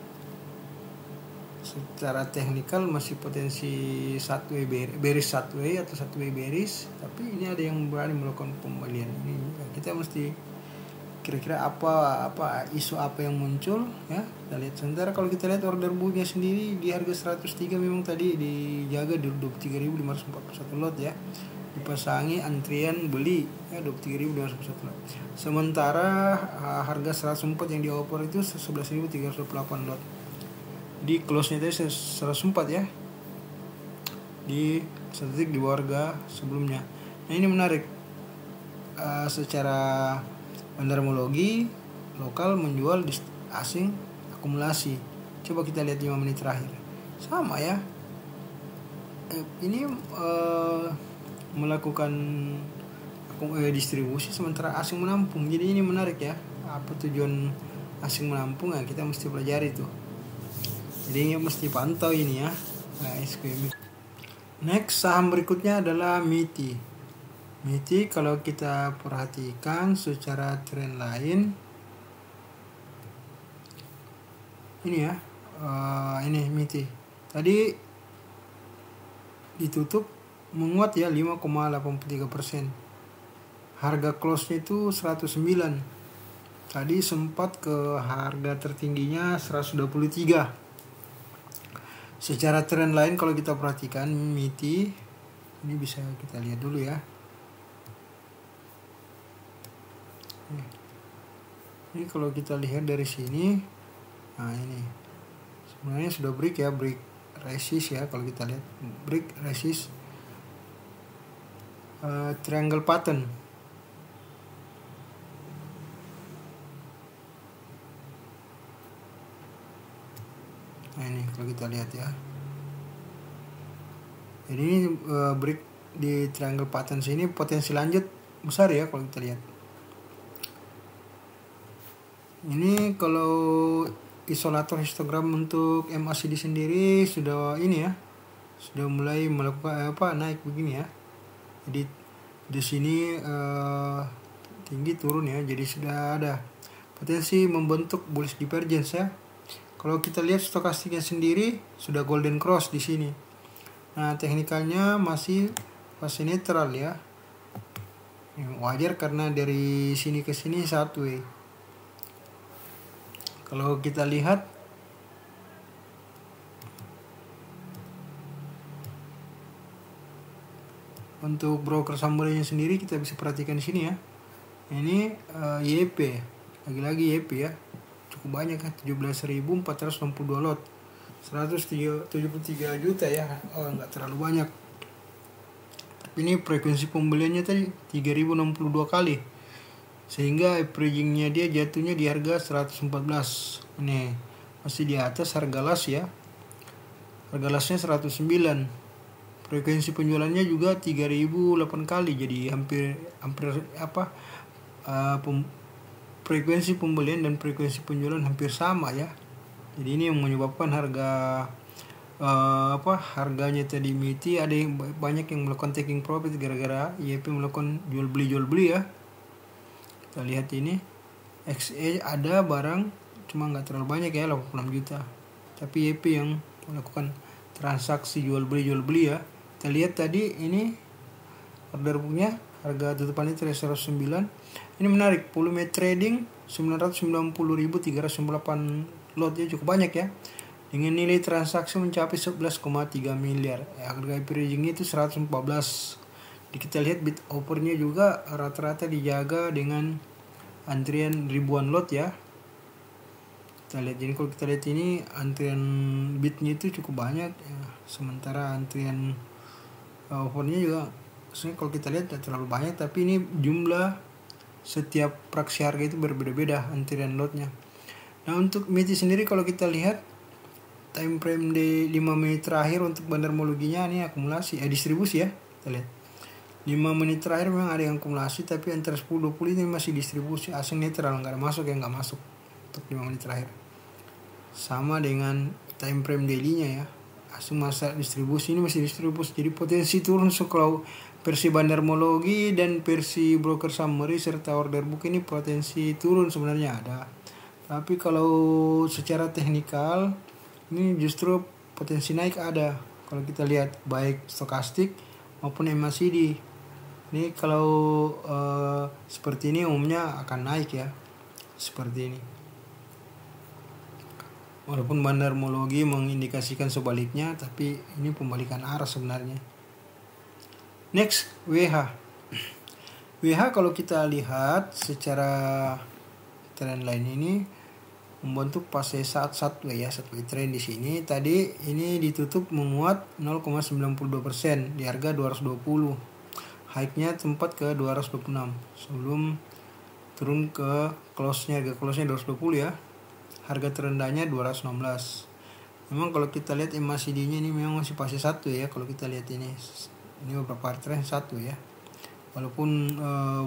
Secara teknikal masih potensi sideways bearish sideways atau sideways bearish, tapi ini ada yang berani melakukan pembelian. Ini kita mesti kira-kira apa isu apa yang muncul ya, kita lihat. Sementara kalau kita lihat order booknya sendiri di harga 103 memang tadi dijaga di 23.541 lot ya, dipasangi antrian beli ya 23.541 lot. Sementara harga 104 yang dioper itu 11.308 lot. Di close nya tadi 104 ya, di statistik di warga sebelumnya. Nah ini menarik, secara bandarmologi lokal menjual asing akumulasi. Coba kita lihat 5 menit terakhir, sama ya, ini melakukan distribusi sementara asing menampung. Jadi ini menarik ya, apa tujuan asing menampung ya, kita mesti pelajari tuh. Jadi mesti pantau ini ya. Nah, next saham berikutnya adalah MITI. MITI kalau kita perhatikan secara tren lain ini ya, ini MITI tadi ditutup menguat ya 5,83%. Harga close-nya itu 109. Tadi sempat ke harga tertingginya 123. Secara tren lain kalau kita perhatikan MITI ini bisa kita lihat dulu ya. Ini kalau kita lihat dari sini, nah ini sebenarnya sudah break ya, break resist ya. Kalau kita lihat break resist, triangle pattern. Nah ini kalau kita lihat ya, jadi ini break di triangle pattern sini, potensi lanjut besar ya kalau kita lihat. Ini kalau isolator histogram untuk MACD sendiri sudah ini ya, sudah mulai melakukan naik begini ya. Jadi di sini tinggi turun ya, jadi sudah ada potensi membentuk bullish divergence ya. Kalau kita lihat stokastiknya sendiri sudah golden cross di sini. Nah, teknikalnya masih fase netral ya. Wajar karena dari sini ke sini sideways. Kalau kita lihat untuk broker sambalnya sendiri kita bisa perhatikan di sini ya. Ini YP, lagi-lagi YP ya. Cukup banyak kan, 17.462 lot, 173 juta ya. Nggak terlalu banyak. Tapi ini frekuensi pembeliannya tadi 3062 kali, sehingga averagingnya dia jatuhnya di harga 114. Ini masih di atas harga las ya. Harga lasnya 109. Frekuensi penjualannya juga 3008 kali, jadi hampir frekuensi pembelian dan frekuensi penjualan hampir sama ya. Jadi ini yang menyebabkan harga harganya tadi MITI ada yang banyak yang melakukan taking profit gara-gara YP melakukan jual beli ya. Kita lihat ini XE ada barang cuma nggak terlalu banyak ya, 86 juta. Tapi YP yang melakukan transaksi jual beli ya. Kita lihat tadi ini order booknya, harga tutupannya 109. Ini menarik, volume trading 990.398 lot ya, cukup banyak ya. Dengan nilai transaksi mencapai 11,3 miliar. Harga averagingnya itu 114. Kita lihat bid offernya juga rata-rata dijaga dengan antrian ribuan lot ya. Kita lihat, jadi kalau kita lihat ini antrian bidnya itu cukup banyak ya. Sementara antrian offernya juga sebenarnya kalau kita lihat tidak terlalu banyak, tapi ini jumlah setiap fraksi harga itu berbeda-beda antrian lotnya. Nah, untuk MITI sendiri kalau kita lihat time frame di 5 menit terakhir untuk bandarmologinya ini akumulasi distribusi ya. Kita lihat 5 menit terakhir memang ada yang akumulasi, tapi antara 10-20 ini masih distribusi asing netral, nggak ada masuk yang nggak masuk untuk 5 menit terakhir. Sama dengan time frame daily-nya ya, asing masa distribusi ini masih distribusi, jadi potensi turun kalau versi bandarmologi dan versi broker summary serta order book ini potensi turun sebenarnya ada. Tapi kalau secara teknikal ini justru potensi naik ada. Kalau kita lihat baik stokastik maupun MACD. Ini kalau seperti ini umumnya akan naik ya. Seperti ini. Walaupun bandarmologi mengindikasikan sebaliknya, tapi ini pembalikan arah sebenarnya. Next, WH. WH kalau kita lihat secara trend line ini membentuk fase sideways ya, sideways trend di sini. Tadi ini ditutup menguat 0,92% di harga 220. High-nya sempat ke 226 sebelum turun ke close-nya, harga close-nya 220 ya. Harga terendahnya 216. Memang kalau kita lihat MACD-nya ini memang masih fase 1 ya. Kalau kita lihat ini beberapa hari terakhir 1 ya. Walaupun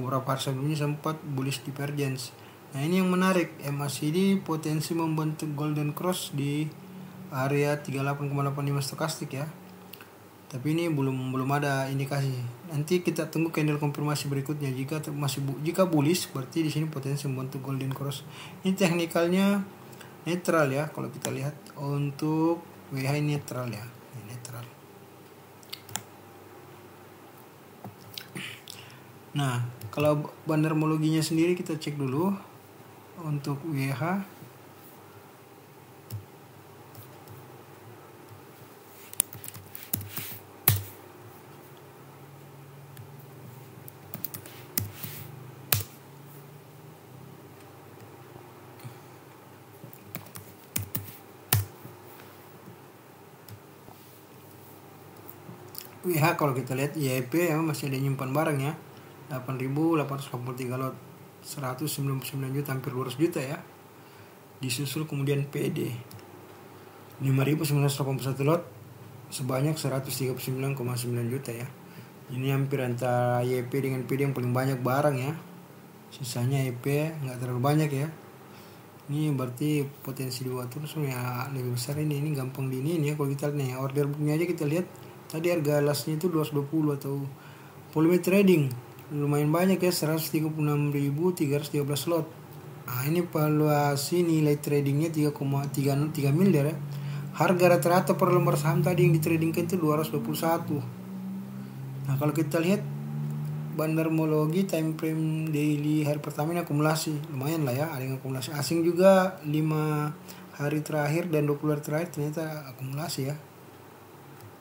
beberapa hari sebelumnya sempat bullish divergence. Nah ini yang menarik, MACD potensi membentuk golden cross di area 38,85 stokastik ya. Tapi ini belum ada indikasi. Nanti kita tunggu candle konfirmasi berikutnya. Jika bullish berarti di sini potensi membentuk golden cross. Ini teknikalnya netral ya. Kalau kita lihat untuk WH netral ya. Netral. Nah, kalau bandarmologinya sendiri kita cek dulu untuk WH. WH kalau kita lihat IHP ya masih ada nyimpan barang ya. 8.883 lot, 199 juta, hampir 200 juta ya. Disusul kemudian PD 5.981 lot sebanyak 139,9 juta ya. Ini hampir antara YP dengan PD yang paling banyak barang ya. Sisanya YP nggak terlalu banyak ya. Ini berarti potensi dua terus ya lebih besar ini gampang diinin ya. Kalau kita lihat nih order booknya aja kita lihat tadi harga lastnya itu 220 atau volume trading lumayan banyak ya, 136.313 lot. Nah ini valuasi nilai tradingnya 3,3 miliar ya. Harga rata-rata per lembar saham tadi yang ditradingkan itu 221. Nah kalau kita lihat bandarmologi time frame daily hari pertama ini akumulasi lumayan lah ya, ada yang akumulasi. Asing juga 5 hari terakhir dan 20 hari terakhir ternyata akumulasi ya.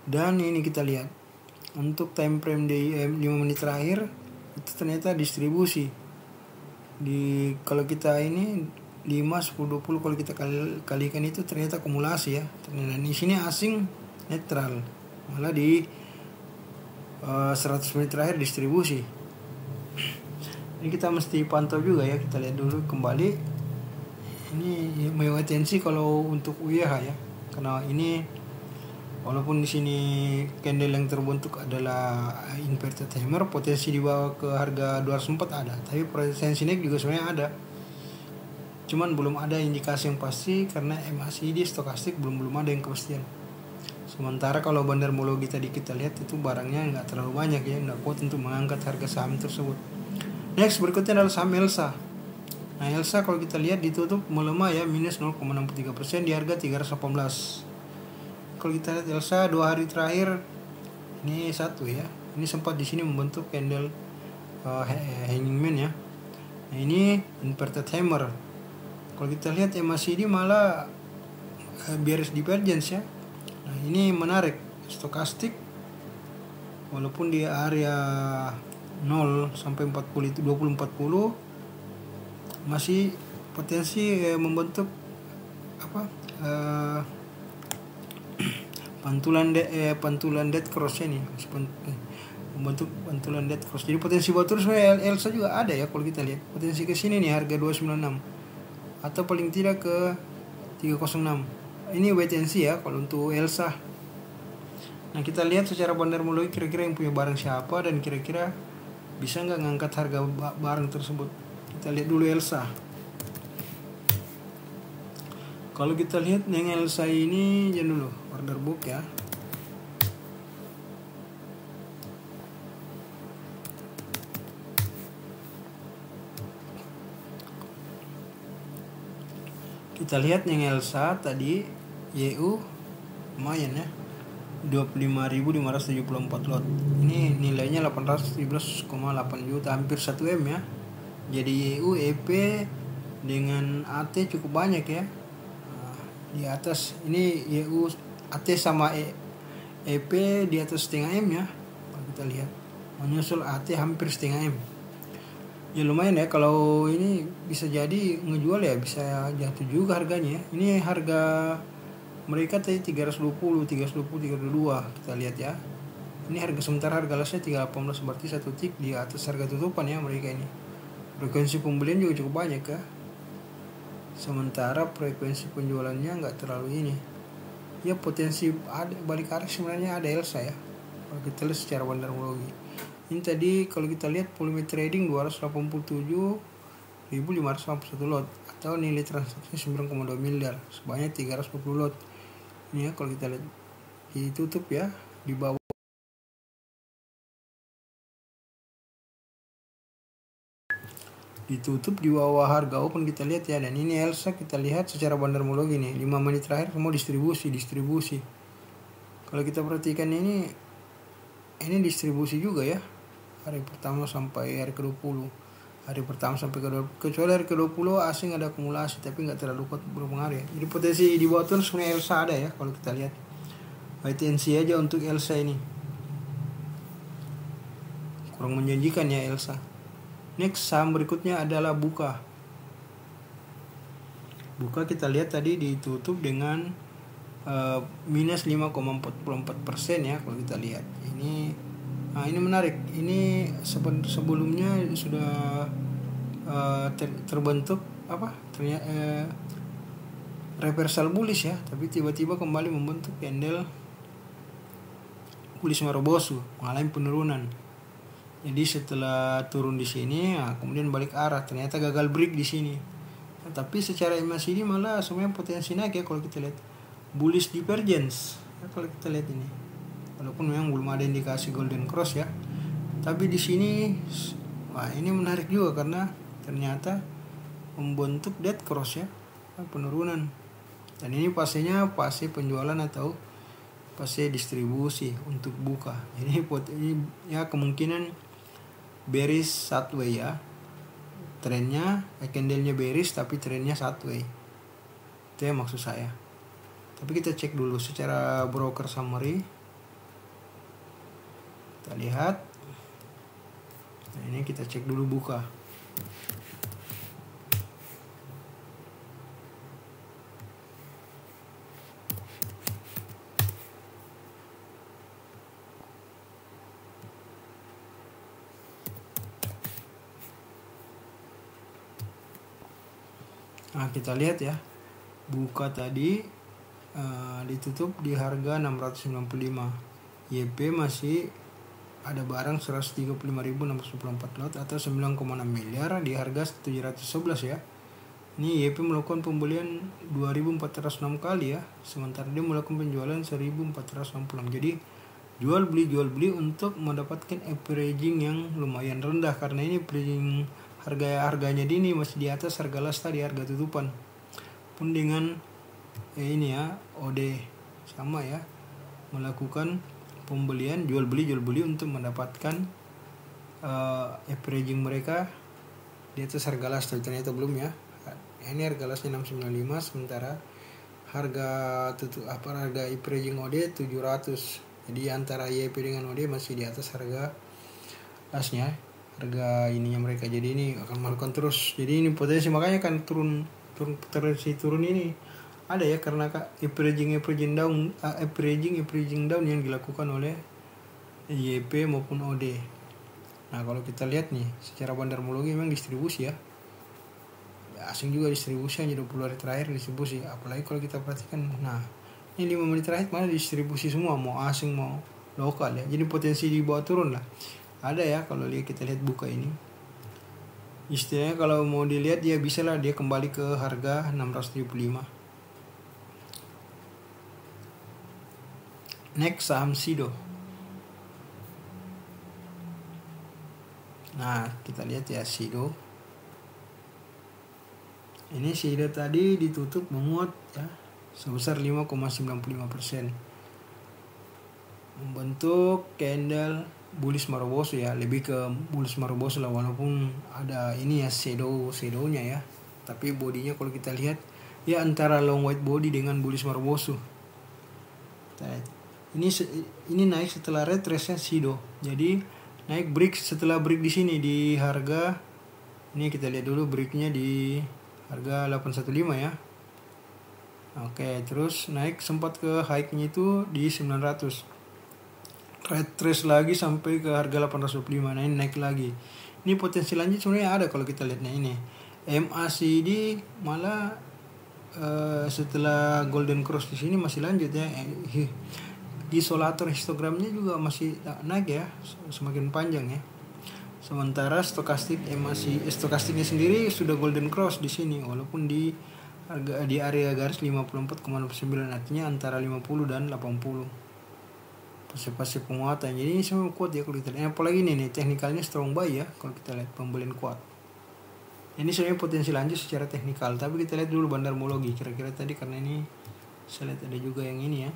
Dan ini kita lihat untuk time frame di 5 menit terakhir itu ternyata distribusi kalau kita ini 5, 10, 20 kalau kita kalikan itu ternyata akumulasi ya. Ternyata di sini asing netral, malah di 100 menit terakhir distribusi. Ini kita mesti pantau juga ya, kita lihat dulu kembali. Ini mau atensi kalau untuk UYH ya, karena ini walaupun di sini candle yang terbentuk adalah inverted hammer, potensi dibawa ke harga 204 ada, tapi potensi naik juga sebenarnya ada. Cuman belum ada indikasi yang pasti karena MACD stokastik belum ada yang kepastian. Sementara kalau bandarmologi tadi kita lihat itu barangnya nggak terlalu banyak ya, nggak kuat untuk mengangkat harga saham tersebut. Next berikutnya adalah saham Elsa. Nah Elsa kalau kita lihat ditutup melemah ya, minus 0,63% di harga 318. Kalau kita lihat Elsa 2 hari terakhir ini satu ya, ini sempat di sini membentuk candle hanging man ya. Nah ini inverted hammer. Kalau kita lihat MACD malah bearish divergence ya. Nah ini menarik, stokastik walaupun di area 0 sampai 40 itu 20-40 masih potensi membentuk pantulan dead cross ini membentuk pantulan dead cross. Jadi potensi buat terus Elsa juga ada ya. Kalau kita lihat potensi ke sini nih harga 296 atau paling tidak ke 306. Ini wait and see ya kalau untuk Elsa. Nah kita lihat secara bandarmologi kira-kira yang punya barang siapa dan kira-kira bisa nggak ngangkat harga barang tersebut. Kita lihat dulu Elsa. Kalau kita lihat yang Elsa ini jangan dulu order book ya. Kita lihat yang Elsa tadi YU lumayan ya, 25.574 lot. Ini nilainya 817,8 juta, hampir 1 M ya. Jadi YU EP dengan AT cukup banyak ya. Di atas ini YU AT sama EP di atas setengah M ya. Kalau kita lihat menyusul AT hampir setengah M. Ya lumayan ya, kalau ini bisa jadi ngejual ya, bisa jatuh juga harganya ya. Ini harga mereka tadi 320, 322 kita lihat ya. Ini harga sementara, harga lasnya 318, berarti 1 tick di atas harga tutupan ya mereka ini. Frekuensi pembelian juga cukup banyak ya. Sementara frekuensi penjualannya nggak terlalu ini. Ya potensi ada balik arah sebenarnya ada Elsa ya. Kalau kita lihat secara bandarmologi. Ini tadi kalau kita lihat volume trading 287.581 lot atau nilai transaksi 9,2 miliar sebanyak 340 lot. Ini ya kalau kita lihat ditutup ya di bawah, ditutup di bawah harga open kita lihat ya. Dan ini Elsa kita lihat secara bandarmologi nih 5 menit terakhir semua distribusi. Kalau kita perhatikan ini distribusi juga ya, hari pertama sampai hari ke-20, hari pertama sampai ke-20, kecuali hari ke-20 asing ada akumulasi tapi nggak terlalu kuat berpengaruh ya. Jadi potensi di bawah tuh sebenarnya Elsa ada ya kalau kita lihat. Wait and see aja untuk Elsa ini, kurang menjanjikan ya Elsa. Next saham berikutnya adalah Buka kita lihat tadi ditutup dengan minus 5,44% ya kalau kita lihat. Ini menarik. Ini sebelumnya sudah terbentuk ternyata reversal bullish ya, tapi tiba-tiba kembali membentuk candle bullish Marubozu mengalami penurunan. Jadi setelah turun di sini, kemudian balik arah, ternyata gagal break di sini. Tapi secara MACD malah semuanya potensi naik ya kalau kita lihat. Bullish divergence ya, kalau kita lihat ini. Walaupun memang belum ada indikasi golden cross ya. Tapi di sini ini menarik juga karena ternyata membentuk dead cross ya, penurunan. Dan ini fasenya fase penjualan atau fase distribusi untuk Buka. Ini ya kemungkinan bearish sideways ya. Trennya candlenya bearish tapi trennya sideways. Itu ya maksud saya. Tapi kita cek dulu secara broker summary. Kita lihat. Nah, ini kita cek dulu Buka. Nah, kita lihat ya. Buka tadi ditutup di harga 695. YP masih ada barang 135.694 lot atau 9,6 miliar di harga 711 ya. Ini YP melakukan pembelian 2.406 kali ya, sementara dia melakukan penjualan 1.460. Jadi jual beli untuk mendapatkan averaging yang lumayan rendah, karena ini averaging harganya ini masih di atas harga last di harga tutupan. Pun dengan ini ya OD sama ya, melakukan pembelian jual beli untuk mendapatkan averaging mereka di atas harga last. Ternyata belum ya. Ini harga lastnya 695, sementara harga harga averaging OD 700. Jadi antara YP dengan OD masih di atas harga lastnya, harga ininya mereka. Jadi ini akan melakukan terus. Jadi ini potensi, makanya kan turun ini ada ya, karena averaging down yang dilakukan oleh YP maupun OD. Nah, kalau kita lihat nih secara bandarmologi memang distribusi ya. Asing juga distribusi, hanya 20 hari terakhir distribusi. Apalagi kalau kita perhatikan, nah ini 5 menit terakhir mana distribusi semua, mau asing mau lokal ya. Jadi potensi di bawah turun lah ada ya. Kalau kita lihat Buka ini, istilahnya kalau mau dilihat dia bisa lah dia kembali ke harga 675. Next saham Sido. Nah, kita lihat ya Sido. Ini SIDO tadi ditutup menguat ya sebesar 5,95%. Membentuk candle bullish Marubozu ya, lebih ke bullish Marubozu lah, walaupun ada ini ya shadownya ya. Tapi bodinya kalau kita lihat ya antara long white body dengan bullish Marubozu. Ini naik setelah retrace SIDO. Jadi naik break setelah break di sini di harga, ini kita lihat dulu breaknya di harga 815 ya. Oke, terus naik sempat ke high-nya itu di 900. Retrace lagi sampai ke harga 825. Nah, ini naik lagi. Ini potensi lanjut sebenarnya ada kalau kita lihatnya ini. MACD malah setelah golden cross di sini masih lanjut ya. Isolator histogramnya juga masih naik ya, semakin panjang ya. Sementara stokastiknya sendiri sudah golden cross di sini, walaupun di area garis 54,69, artinya antara 50 dan 80. Pasti penguatan. Jadi ini semua kuat ya kalau kita lihat. Apalagi nih teknikalnya strong buy ya kalau kita lihat, pembelian kuat. Ini sebenarnya potensi lanjut secara teknikal, tapi kita lihat dulu bandarmologi kira-kira tadi, karena ini saya lihat ada juga yang ini ya.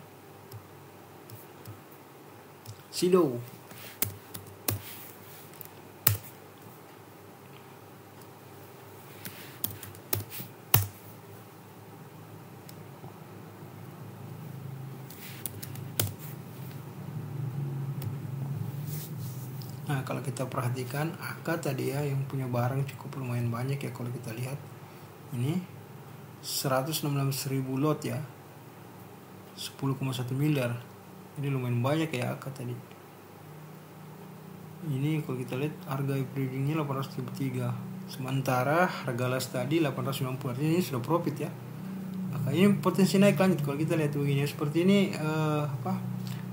SIDO. Nah, kalau kita perhatikan AK tadi ya, yang punya barang cukup lumayan banyak ya kalau kita lihat. Ini 116.000 lot ya. 10,1 miliar. Ini lumayan banyak ya AK tadi. Ini kalau kita lihat harga tradingnya 833. Sementara harga last tadi 890. Artinya ini sudah profit ya. Maka ini potensi naik lanjut kalau kita lihat begini. Seperti ini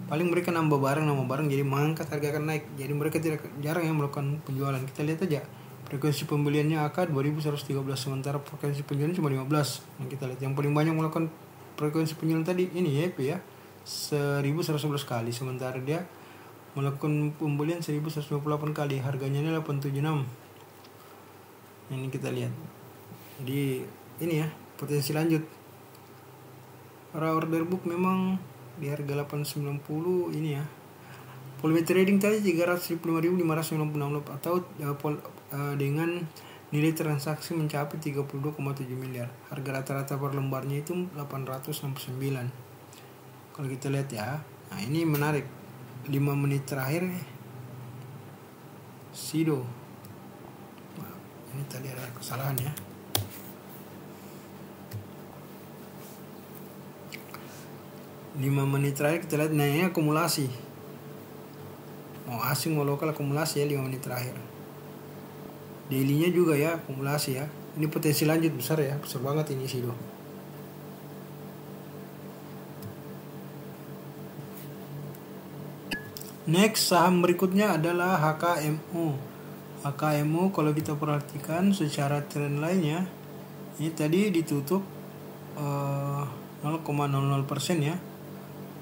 paling mereka nambah barang jadi mengangkat harga akan naik. Jadi mereka jarang yang melakukan penjualan. Kita lihat aja frekuensi pembeliannya AK 2113, sementara frekuensi penjualan cuma 15. Yang kita lihat yang paling banyak melakukan frekuensi penjualan tadi ini YP ya, 1111 kali, sementara dia melakukan pembelian 1128 kali, harganya ini 876. Ini kita lihat. Jadi ini ya potensi lanjut. Para order book memang di harga 890 ini ya. Volume trading tadi 305.596 atau dengan nilai transaksi mencapai 32,7 miliar. Harga rata-rata per lembarnya itu 869. Kalau kita lihat ya. Nah, ini menarik. 5 menit terakhir SIDO. Nah, ini tadi ada kesalahan ya. 5 menit terakhir kita lihat naiknya akumulasi. Mau asing mau lokal akumulasi ya 5 menit terakhir. Daily-nya juga ya akumulasi ya. Ini potensi lanjut besar ya, besar banget ini SIDO. Next saham berikutnya adalah HKMO. HKMO kalau kita perhatikan secara trend line-nya, ini tadi ditutup 0,00% ya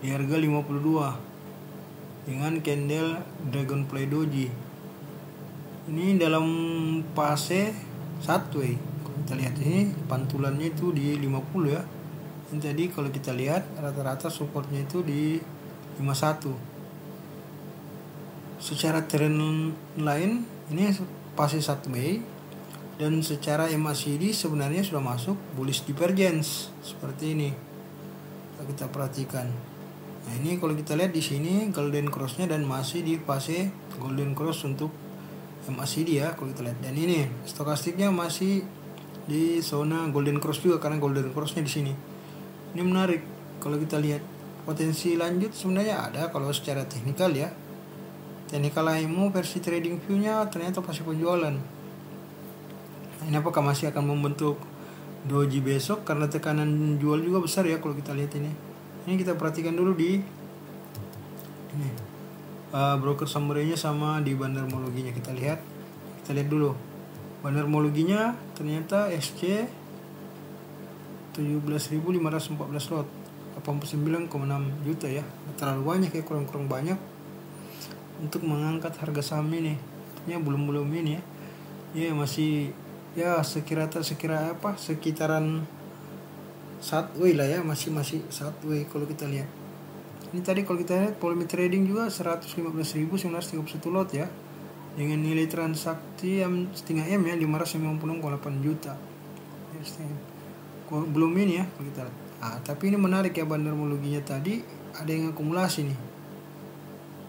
di harga 52 dengan candle Dragonfly Doji. Ini dalam fase sideways. Kalau kita lihat ini pantulannya itu di 50 ya. Ini tadi kalau kita lihat rata-rata supportnya itu di 51. Secara trend lain ini fase sideways, dan secara MACD sebenarnya sudah masuk bullish divergence seperti ini. Kalau kita perhatikan. Nah, ini kalau kita lihat di sini golden cross-nya dan masih di fase golden cross untuk MACD ya kalau kita lihat. Dan ini stokastiknya masih di zona golden cross juga karena golden cross-nya di sini. Ini menarik kalau kita lihat. Potensi lanjut sebenarnya ada kalau secara teknikal ya. Technical IMO versi trading view-nya ternyata pasti penjualan. Nah, ini apakah masih akan membentuk doji besok karena tekanan jual juga besar ya kalau kita lihat ini. Ini kita perhatikan dulu di ini broker summary-nya sama di bandarmologinya kita lihat dulu. Bandarmologinya ternyata SC 17.514 lot, 89,6 juta ya. Terlalu banyak ya, kurang banyak untuk mengangkat harga saham ini. Ini belum ini ya. Ya masih ya sekitaran sideways lah ya, masih sideways kalau kita lihat. Ini tadi kalau kita lihat volume trading juga 115.931 lot ya, dengan nilai transaksi yang setengah M ya, 596,8 juta ya, belum ini ya kalau kita lihat. Tapi ini menarik ya, bandarmologinya tadi ada yang akumulasi nih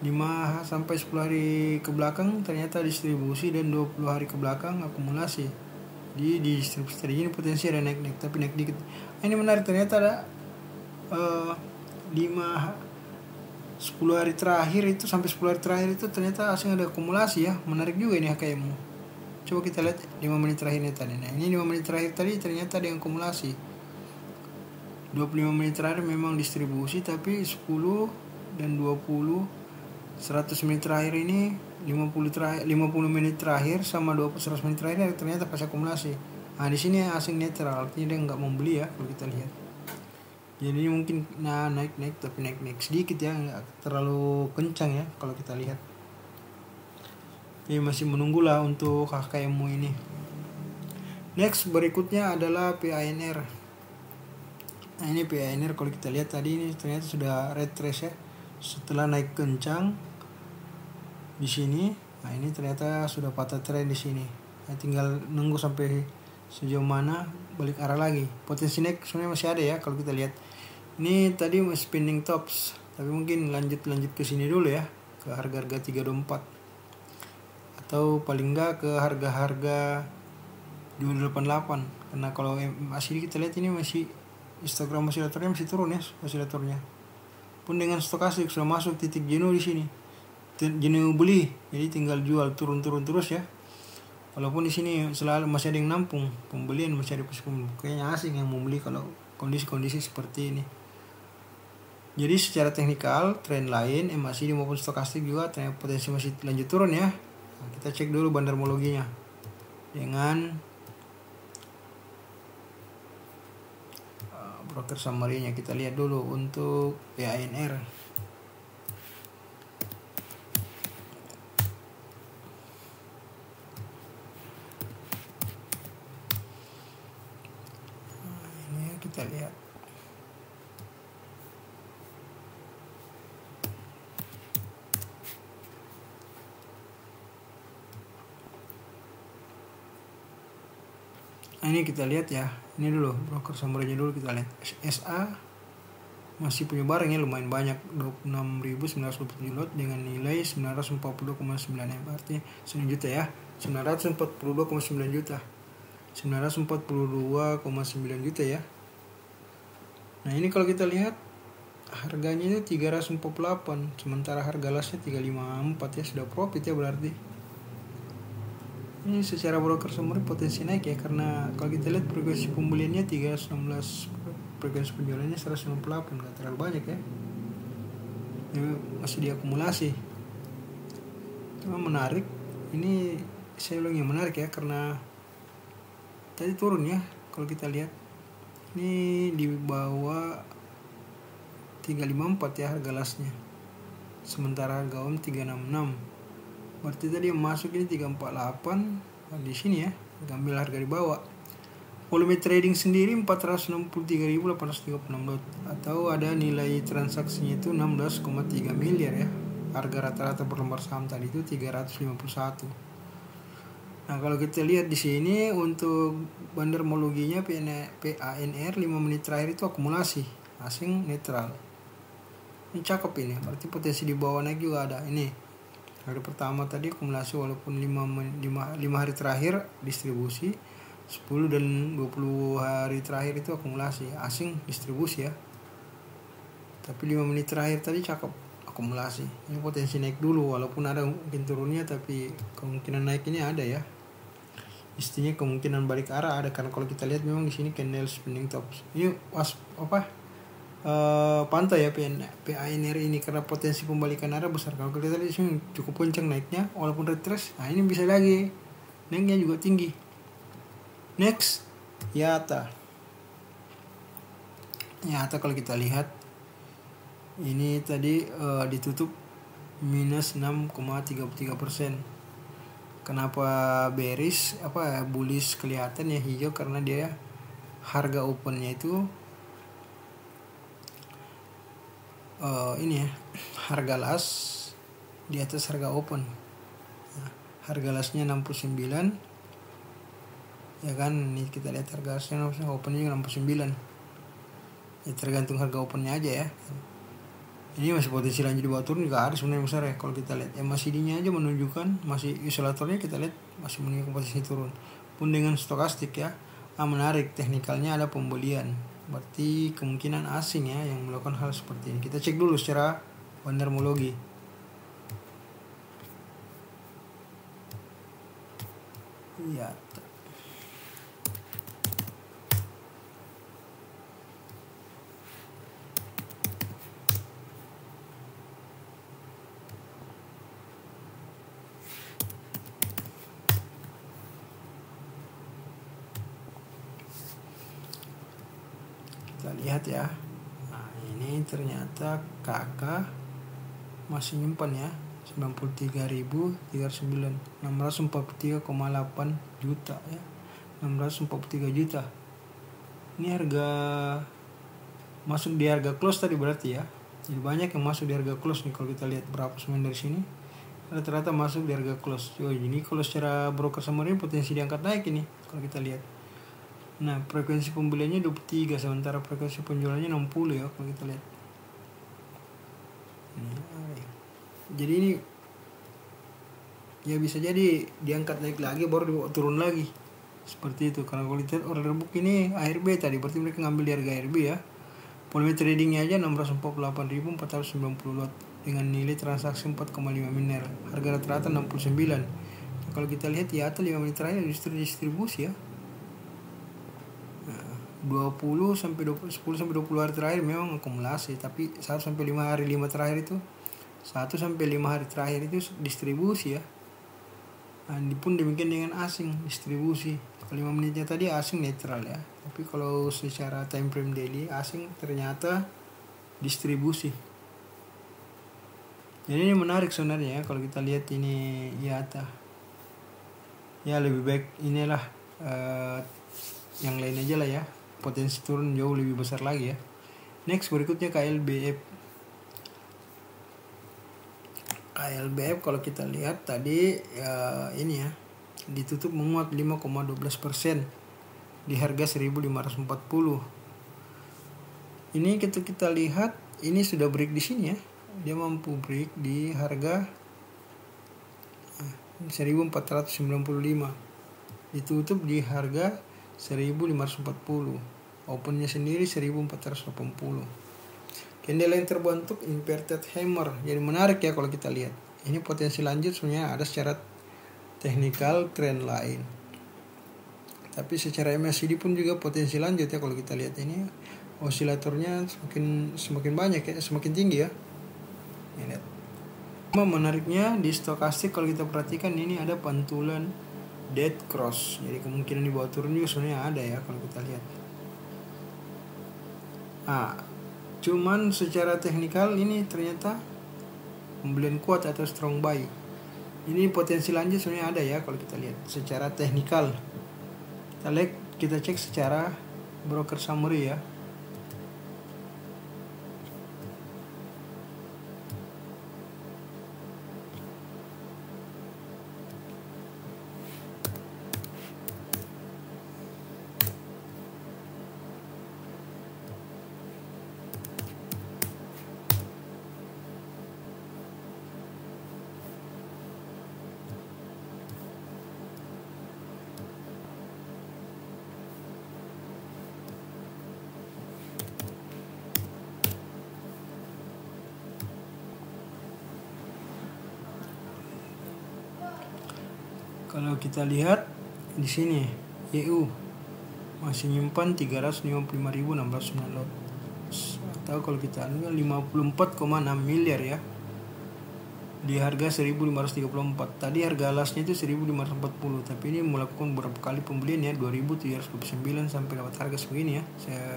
5 sampai 10 hari ke belakang ternyata distribusi, dan 20 hari ke belakang akumulasi di distribusi tadi. Ini potensi ada naik tapi naik dikit. Ini menarik, ternyata ada 10 hari terakhir itu, sampai 10 hari terakhir itu ternyata asing ada akumulasi ya. Menarik juga ini HKM. Coba kita lihat 5 menit terakhirnya tadi. Nah ini 5 menit terakhir tadi ternyata ada yang akumulasi. 25 menit terakhir memang distribusi, tapi 10 dan 20 100 menit terakhir ini, 50 menit terakhir sama 100 menit terakhir ternyata pas akumulasi. Nah di sini asing netral, artinya dia nggak mau beli ya kalau kita lihat. Jadi mungkin naik tapi naik sedikit ya, nggak terlalu kencang ya kalau kita lihat. Jadi masih menunggulah untuk HKMU ini. Next berikutnya adalah PANR. Nah ini PANR kalau kita lihat tadi ini ternyata sudah retrace ya, setelah naik kencang di sini. Nah ini ternyata sudah patah trend di sini. Nah, tinggal nunggu sampai sejauh mana balik arah lagi. Potensi naik sebenarnya masih ada ya kalau kita lihat. Ini tadi spinning tops, tapi mungkin lanjut ke sini dulu ya, ke harga-harga 324, atau paling enggak ke harga-harga 288. Karena kalau masih kita lihat ini masih histogram osilatornya masih turun ya, osilatornya. Pun dengan stokastik sudah masuk titik jenuh di sini. Jenuh beli, jadi tinggal jual, turun terus ya. Walaupun di sini selalu masih ada yang nampung, pembelian masih ada, kayaknya asing yang mau beli kalau kondisi seperti ini. Jadi secara teknikal tren lain MACD maupun stokastik juga ternyata potensi masih lanjut turun ya. Nah, kita cek dulu bandarmologinya dengan broker summary-nya. Kita lihat dulu untuk PANR. Ini kita lihat. Nah, ini kita lihat ya. Ini dulu broker summary-nya dulu kita lihat. SA masih punya barang ya lumayan banyak, 26.927 lot dengan nilai 940,9 M, berarti 9 juta ya. 942,9 juta. 942,9 juta ya. Nah, ini kalau kita lihat harganya itu 348, sementara harga lasnya 354 ya, sudah profit ya berarti. Ini secara broker summary potensi naik ya, karena kalau kita lihat frekuensi pembeliannya 316, frekuensi penjualannya 198, nggak terlalu banyak ya. Ini masih diakumulasi. Cuma menarik, ini saya bilang yang menarik ya, karena tadi turun ya. Kalau kita lihat ini di bawah 354 ya harga lasnya, sementara harga om 366. Berarti tadi yang masuk ini 348. Nah, di sini ya, ambil harga di bawah. Volume trading sendiri 463.836 lot, atau ada nilai transaksinya itu 16,3 miliar ya. Harga rata-rata per lembar saham tadi itu 351. Nah, kalau kita lihat di sini untuk bandarmologinya PANR 5 menit terakhir itu akumulasi, asing netral. Ini cakep ini, berarti potensi di bawah naik juga ada. Ini hari pertama tadi akumulasi, walaupun 5 hari terakhir distribusi, 10 dan 20 hari terakhir itu akumulasi, asing distribusi ya. Tapi 5 menit terakhir tadi cakep akumulasi. Ini potensi naik dulu, walaupun ada mungkin turunnya, tapi kemungkinan naik ini ada ya. Istinya kemungkinan balik arah ada, karena kalau kita lihat memang di sini candle spinning tops. Ini pantai ya PANR ini, karena potensi pembalikan arah besar. Kalau kita lihat sini cukup kencang naiknya walaupun retrace. Nah, ini bisa lagi naiknya juga tinggi. Next, YATA kalau kita lihat ini tadi ditutup minus 6,33%. Kenapa bearish bullish kelihatan ya hijau, karena dia harga opennya itu ini ya, harga las di atas harga open. Nah, harga lasnya 69 ya kan, ini kita lihat harga lasnya opennya 69 ya, tergantung harga opennya aja ya. Ini masih potensi lanjut di bawah turun juga ada sebenarnya besar ya. Kalau kita lihat MACD-nya aja menunjukkan, masih isolatornya kita lihat masih menunjukkan posisi turun. Pun dengan stokastik ya, menarik, teknikalnya ada pembelian. Berarti kemungkinan asing ya yang melakukan hal seperti ini. Kita cek dulu secara bandarmologi. Iya. Kita lihat ya. Nah, ini ternyata kakak masih nyimpan ya, 93.309, 643,8 juta ya, 643 juta. Ini harga masuk di harga close tadi berarti ya. Jadi banyak yang masuk di harga close nih. Kalau kita lihat berapa semen dari sini, rata-rata masuk di harga close. Ini kalau secara broker summary potensi diangkat naik ini kalau kita lihat. Nah, frekuensi pembeliannya 23, sementara frekuensi penjualannya 60 ya kalau kita lihat. Jadi ini ya bisa jadi diangkat naik lagi baru dibawa turun lagi. Seperti itu. Karena kalau lihat order book ini ARB tadi, berarti mereka ngambil di harga ARB ya. Volume tradingnya aja 648.490 lot dengan nilai transaksi 4,5 miliar. Harga rata-rata 69. Kalau kita lihat di atas 5 menit terakhir justru distribusi ya. 10 sampai 20 hari terakhir memang akumulasi, tapi 1 sampai 5 hari 5 terakhir itu 1 sampai 5 hari terakhir itu distribusi ya. Nah, pun demikian dengan asing distribusi. Kalau 5 menitnya tadi asing netral ya. Tapi kalau secara time frame daily asing ternyata distribusi. Jadi ini menarik sebenarnya ya kalau kita lihat ini IATA. Ya lebih baik inilah yang lain aja lah ya. Potensi turun jauh lebih besar lagi ya. Next berikutnya KLBF. KLBF kalau kita lihat tadi ini ya, ditutup menguat 5,12% di harga 1.540. Ini kita lihat ini sudah break di sini ya. Dia mampu break di harga 1.495. Ditutup di harga 1.540. Opennya sendiri 1.480. Candle yang terbentuk inverted hammer. Jadi menarik ya kalau kita lihat. Ini potensi lanjut sebenarnya ada secara teknikal trend line. Tapi secara MACD pun juga potensi lanjut ya kalau kita lihat ini. Osilatornya semakin banyak ya, semakin tinggi ya. Ini lihat. Menariknya di stokastik kalau kita perhatikan ini ada pantulan dead cross. Jadi kemungkinan di bawah turun juga sebenarnya ada ya kalau kita lihat. Nah, cuman secara teknikal ini ternyata pembelian kuat atau strong buy. Ini potensi lanjut sebenarnya ada ya kalau kita lihat secara teknikal. Kita cek secara broker summary ya. Kalau kita lihat di sini YU masih nyimpan 355.609 lot. Atau kalau kita lihat 54,6 miliar ya. Di harga 1.534. Tadi harga alasnya itu 1.540, tapi ini melakukan beberapa kali pembelian ya, 2.729 sampai dapat harga segini ya,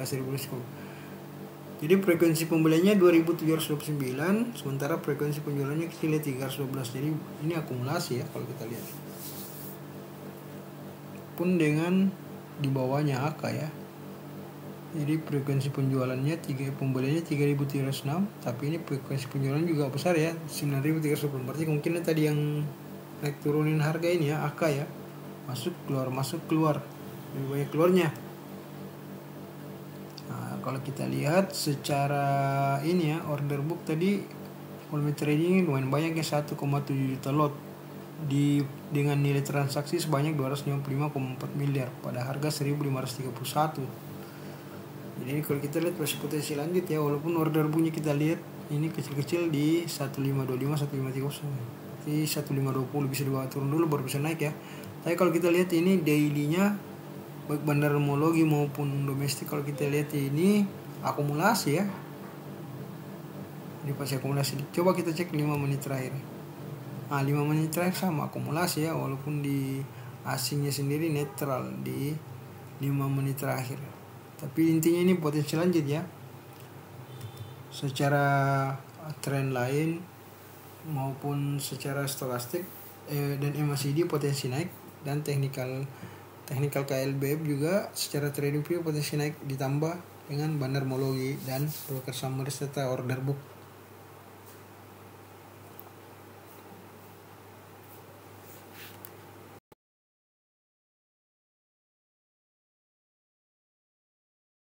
1.010. Jadi frekuensi pembeliannya 2.729, sementara frekuensi penjualannya kita lihat 312. Jadi ini akumulasi ya kalau kita lihat. ataupun dengan di bawahnya AK ya. Jadi frekuensi penjualannya pembeliannya 3.306, tapi ini frekuensi penjualan juga besar ya, 9.310. Berarti kemungkinan tadi yang naik turunin harga ini ya AK ya, masuk keluar, lebih banyak keluarnya. Nah, kalau kita lihat secara ini ya, order book tadi volume trading lumayan banyak ya, 1,7 juta lot dengan nilai transaksi sebanyak 255,4 miliar pada harga 1.531. Jadi kalau kita lihat masih potensi lanjut ya, walaupun order booknya kita lihat ini kecil-kecil di 1525, 1530. Jadi 1520 bisa dibawa turun dulu baru bisa naik ya. Tapi kalau kita lihat ini daily-nya baik bandar homologi maupun domestik, kalau kita lihat ini akumulasi ya. Ini pasti akumulasi. Coba kita cek 5 menit terakhir. 5 menit terakhir sama akumulasi ya, walaupun di asingnya sendiri netral di 5 menit terakhir. Tapi intinya ini potensi lanjut ya. Secara tren lain maupun secara stokastik dan MACD potensi naik, dan technical KLBF juga secara trading view potensi naik, ditambah dengan bandar homologi dan broker summary serta order book.